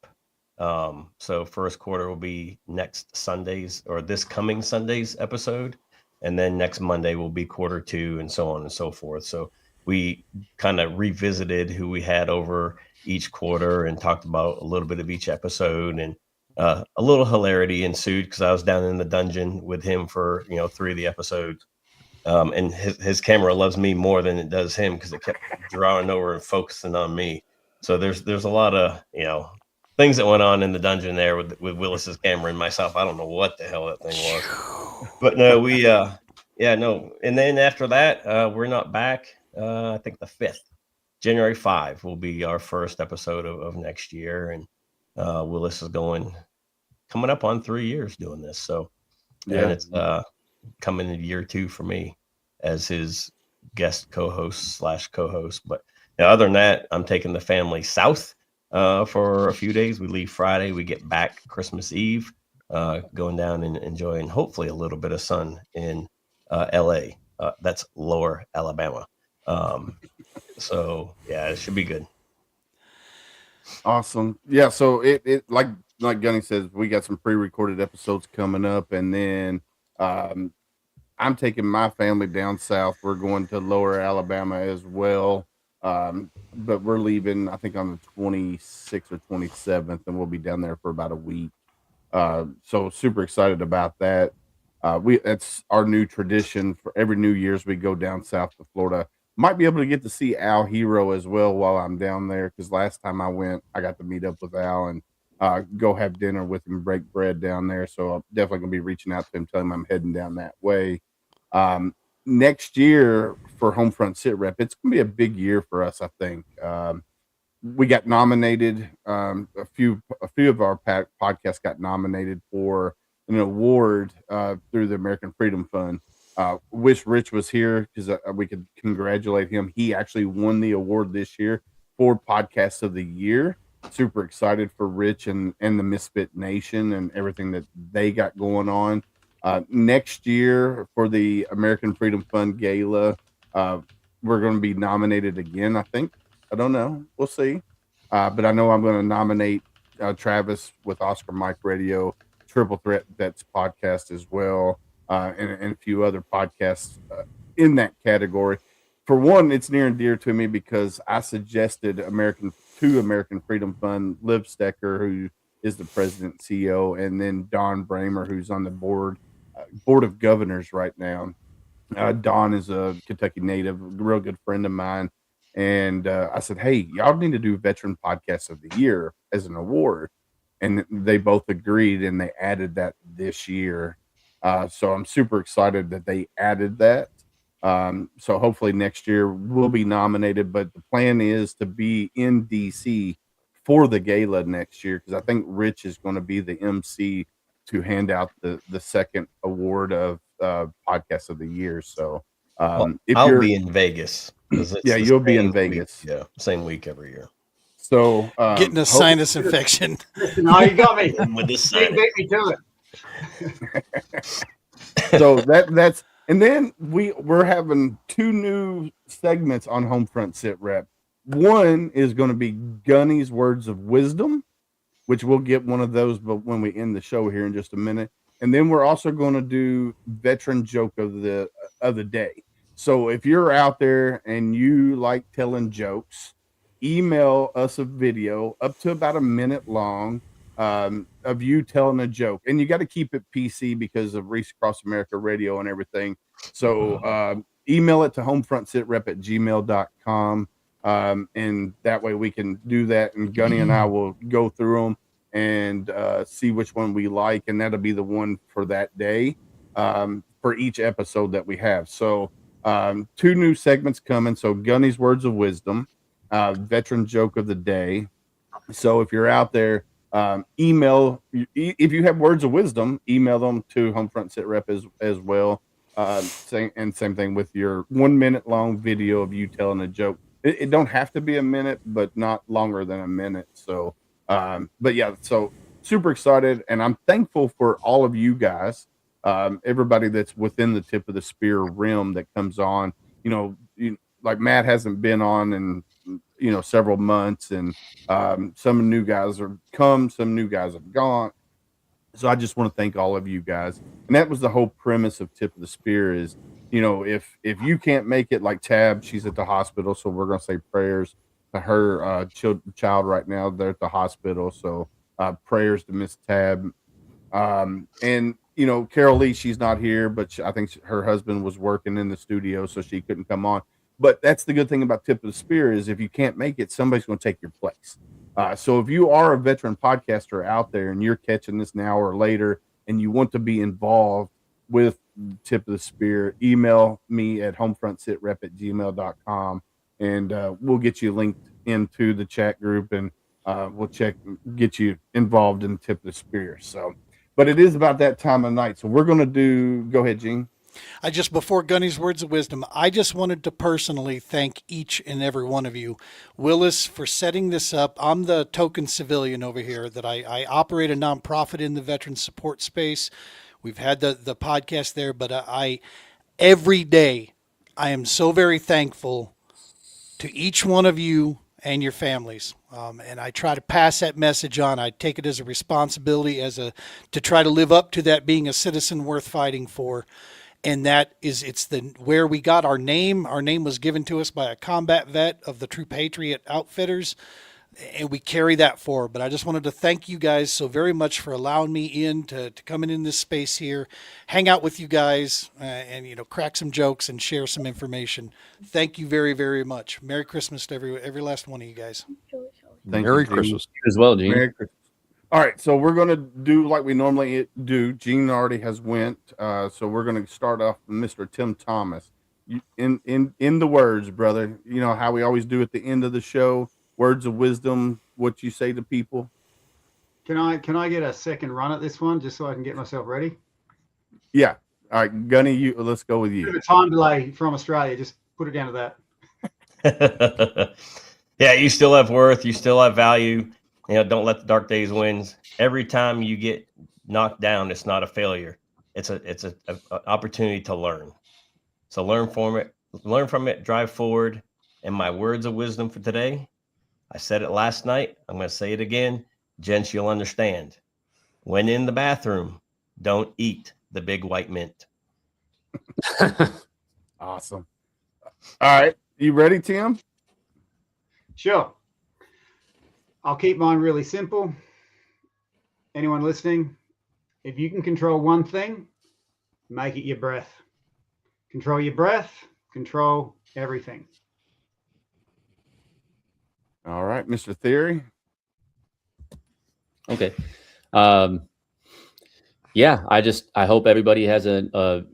So first quarter will be next Sunday's or this coming Sunday's episode, and then next Monday will be quarter 2, and so on and so forth. So we kind of revisited who we had over each quarter and talked about a little bit of each episode, and a little hilarity ensued because I was down in the dungeon with him for 3 of the episodes. And his camera loves me more than it does him because it kept drawing over and focusing on me. So there's a lot of things that went on in the dungeon there with Willis's camera and myself. I don't know what the hell that thing was, but no, no. And then after that, we're not back. I think the 5th, January 5 will be our first episode of next year, and Willis is coming up on 3 years doing this. So and it's coming into year 2 for me as his guest co-host / co-host. But other than that, I'm taking the family south for a few days. We leave Friday. We get back Christmas Eve, going down and enjoying hopefully a little bit of sun in LA. That's Lower Alabama. So yeah, it should be good. Awesome. Yeah. So it like Gunny says, we got some pre-recorded episodes coming up, and then I'm taking my family down south. We're going to Lower Alabama as well. But we're leaving, I think, on the 26th or 27th, and we'll be down there for about a week. So super excited about that. That's our new tradition for every New Year's. We go down south to Florida. Might be able to get to see Al Hero as well while I'm down there, because last time I went, I got to meet up with Al and go have dinner with him, break bread down there. So I'm definitely going to be reaching out to him, telling him I'm heading down that way. Next year for HomeFront SitRep, it's going to be a big year for us, I think. We got nominated. A few of our podcasts got nominated for an award through the American Freedom Fund. Wish Rich was here because we could congratulate him. He actually won the award this year for Podcast of the Year. Super excited for Rich and the MisFitNation and everything that they got going on. Next year for the American Freedom Fund Gala, we're going to be nominated again, I think. I don't know. We'll see. But I know I'm going to nominate Travis with Oscar Mike Radio, Triple Threat Vets podcast as well, and a few other podcasts in that category. For one, it's near and dear to me because I suggested American Freedom Fund, Liv Stecker, who is the president and CEO, and then Don Bramer, who's on the board of governors right now. Don is a Kentucky native, a real good friend of mine. And I said, hey, y'all need to do Veteran Podcast of the Year as an award. And they both agreed, and they added that this year. So I'm super excited that they added that. So hopefully next year we'll be nominated, but the plan is to be in DC for the gala next year, because I think Rich is going to be the MC to hand out the second award of Podcast of the Year. So if I'll you're be in Vegas. Yeah, you'll be in Vegas. Yeah, same week every year. So getting a sinus infection. No, you got me. With this You beat me to it. So that's and then we're having 2 new segments on HomeFront SitRep. One is going to be Gunny's Words of Wisdom, which we'll get one of those, but when we end the show here in just a minute. And then we're also going to do Veteran Joke of the Day. So if you're out there and you like telling jokes, email us a video up to about a minute long of you telling a joke. And you got to keep it PC because of Reese Across America Radio and everything. So email it to homefrontsitrep@gmail.com. And that way we can do that. And Gunny and I will go through them and see which one we like. And that'll be the one for that day for each episode that we have. So 2 new segments coming. So Gunny's Words of Wisdom, Veteran Joke of the Day. So if you're out there, email, if you have words of wisdom, email them to HomeFront SitRep as well. Same thing with your 1 minute long video of you telling a joke. It don't have to be a minute, but not longer than a minute. So, but yeah, so super excited, and I'm thankful for all of you guys, everybody that's within the Tip of the Spear realm that comes on. Like Matt hasn't been on in several months, and some new guys are come, some new guys have gone. So I just want to thank all of you guys, and that was the whole premise of Tip of the Spear is, if you can't make it, like Tab, she's at the hospital, so we're going to say prayers to her child right now. They're at the hospital, so prayers to Miss Tab. And Carol Lee, she's not here, but I think her husband was working in the studio, so she couldn't come on. But that's the good thing about Tip of the Spear is if you can't make it, somebody's going to take your place. So if you are a veteran podcaster out there and you're catching this now or later and you want to be involved with Tip of the Spear, email me at homefrontsitrep@gmail.com, and we'll get you linked into the chat group, and we'll get you involved in Tip of the Spear. So, but it is about that time of night. So we're going to go ahead, Gene. Before Gunny's words of wisdom, I just wanted to personally thank each and every one of you. Willis, for setting this up. I'm the token civilian over here that I operate a nonprofit in the veteran support space. We've had the podcast there, but every day I am so very thankful to each one of you and your families. And I try to pass that message on. I take it as a responsibility to try to live up to that, being a citizen worth fighting for. And it's where we got our name. Our name was given to us by a combat vet of the True Patriot Outfitters, and we carry that forward. But I just wanted to thank you guys so very much for allowing me to come in this space here, hang out with you guys, and crack some jokes and share some information. Thank you very, very much. Merry Christmas to every last one of you guys. Merry Christmas as well, Gene. Merry Christmas. All right, so we're going to do like we normally do. Gene already has went, so we're going to start off with Mr. Tim Thomas. In the words, brother, you know how we always do at the end of the show, words of wisdom, what you say to people. Can I get a second run at this one just so I can get myself ready? Yeah. All right, Gunny, let's go with you. Bit of a time delay from Australia. Just put it down to that. Yeah, you still have worth. You still have value. Don't let the dark days win. Every time you get knocked down, it's not a failure. It's an opportunity to learn. So learn from it, drive forward. And my words of wisdom for today, I said it last night. I'm going to say it again. Gents, you'll understand. When in the bathroom, don't eat the big white mint. Awesome. All right. You ready, Tim? Sure. I'll keep mine really simple. Anyone listening, if you can control one thing, make it your breath. Control your breath, control everything. All right, Mr. Theory. Okay. Yeah, I hope everybody has a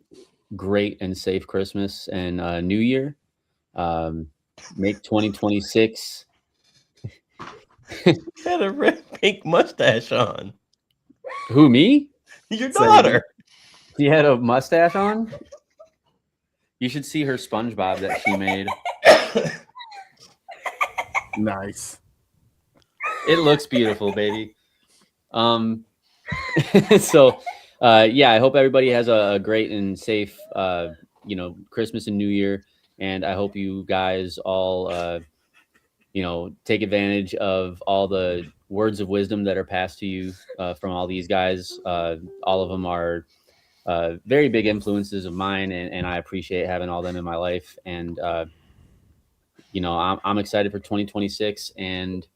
great and safe Christmas and New Year. Make 2026. Had a red pink mustache on. Who, me? Your daughter. He had a mustache on? You should see her SpongeBob that she made. Nice. It looks beautiful, baby. So I hope everybody has a great and safe Christmas and New Year. And I hope you guys all take advantage of all the words of wisdom that are passed to you from all these guys. All of them are very big influences of mine, and I appreciate having all them in my life. And I'm excited for 2026 and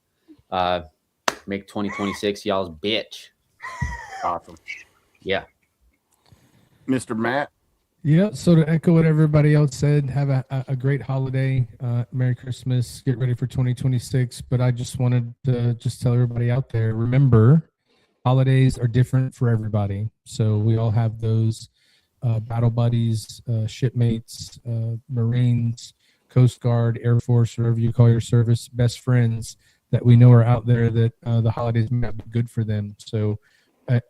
make 2026 y'all's bitch. Awesome. Yeah. Mr. Matt. Yeah, so to echo what everybody else said, have a great holiday. Merry Christmas. Get ready for 2026. But I just wanted to tell everybody out there, remember, holidays are different for everybody. So we all have those battle buddies, shipmates, Marines, Coast Guard, Air Force, whatever you call your service, best friends that we know are out there that the holidays may not be good for them. So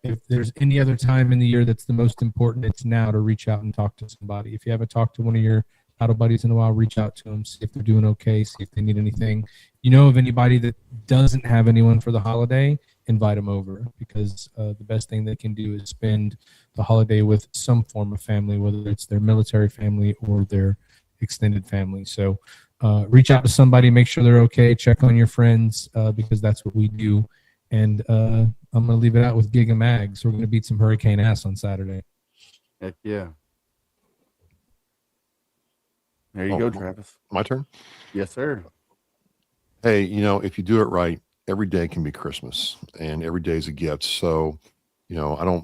if there's any other time in the year that's the most important, it's now to reach out and talk to somebody. If you haven't talked to one of your battle buddies in a while, reach out to them, see if they're doing okay, see if they need anything. You know of anybody that doesn't have anyone for the holiday, invite them over, because the best thing they can do is spend the holiday with some form of family, whether it's their military family or their extended family. So reach out to somebody, make sure they're okay, check on your friends, because that's what we do. And I'm going to leave it out with Giga Mags. We're going to beat some hurricane ass on Saturday. Heck yeah. There you go, Travis. My turn? Yes, sir. Hey, if you do it right, every day can be Christmas and every day is a gift. So, I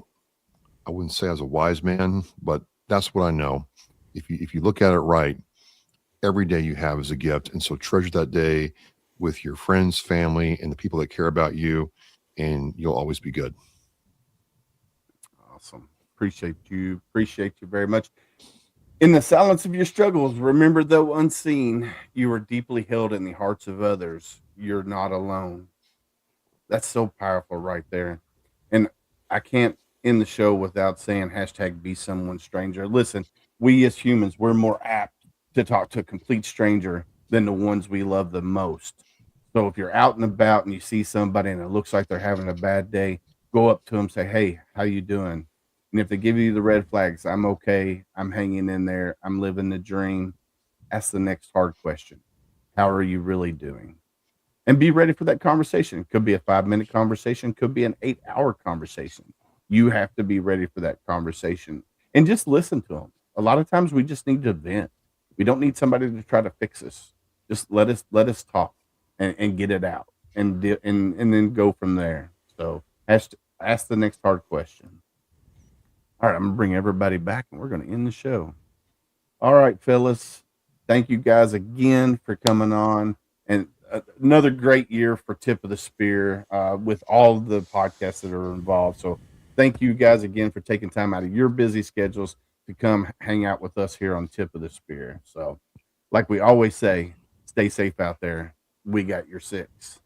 wouldn't say I was a wise man, but that's what I know. If you look at it right, every day you have is a gift. And so treasure that day with your friends, family, and the people that care about you, and you'll always be good. Awesome. Appreciate you very much. In the silence of your struggles, remember, though unseen, you are deeply held in the hearts of others. You're not alone. That's so powerful right there. And I can't end the show without saying #be someone stranger. Listen, we as humans, we're more apt to talk to a complete stranger than the ones we love the most. So if you're out and about and you see somebody and it looks like they're having a bad day, go up to them, say, "Hey, how you doing?" And if they give you the red flags, "I'm okay, I'm hanging in there, I'm living the dream," ask the next hard question. How are you really doing? And be ready for that conversation. It could be a 5-minute conversation, could be an 8-hour conversation. You have to be ready for that conversation and just listen to them. A lot of times we just need to vent. We don't need somebody to try to fix us. Just let us talk and get it out and then go from there. So ask the next hard question. All right, I'm gonna bring everybody back and we're gonna end the show. All right, fellas. Thank you guys again for coming on. And another great year for Tip of the Spear with all the podcasts that are involved. So thank you guys again for taking time out of your busy schedules to come hang out with us here on Tip of the Spear. So like we always say, stay safe out there. We got your 6.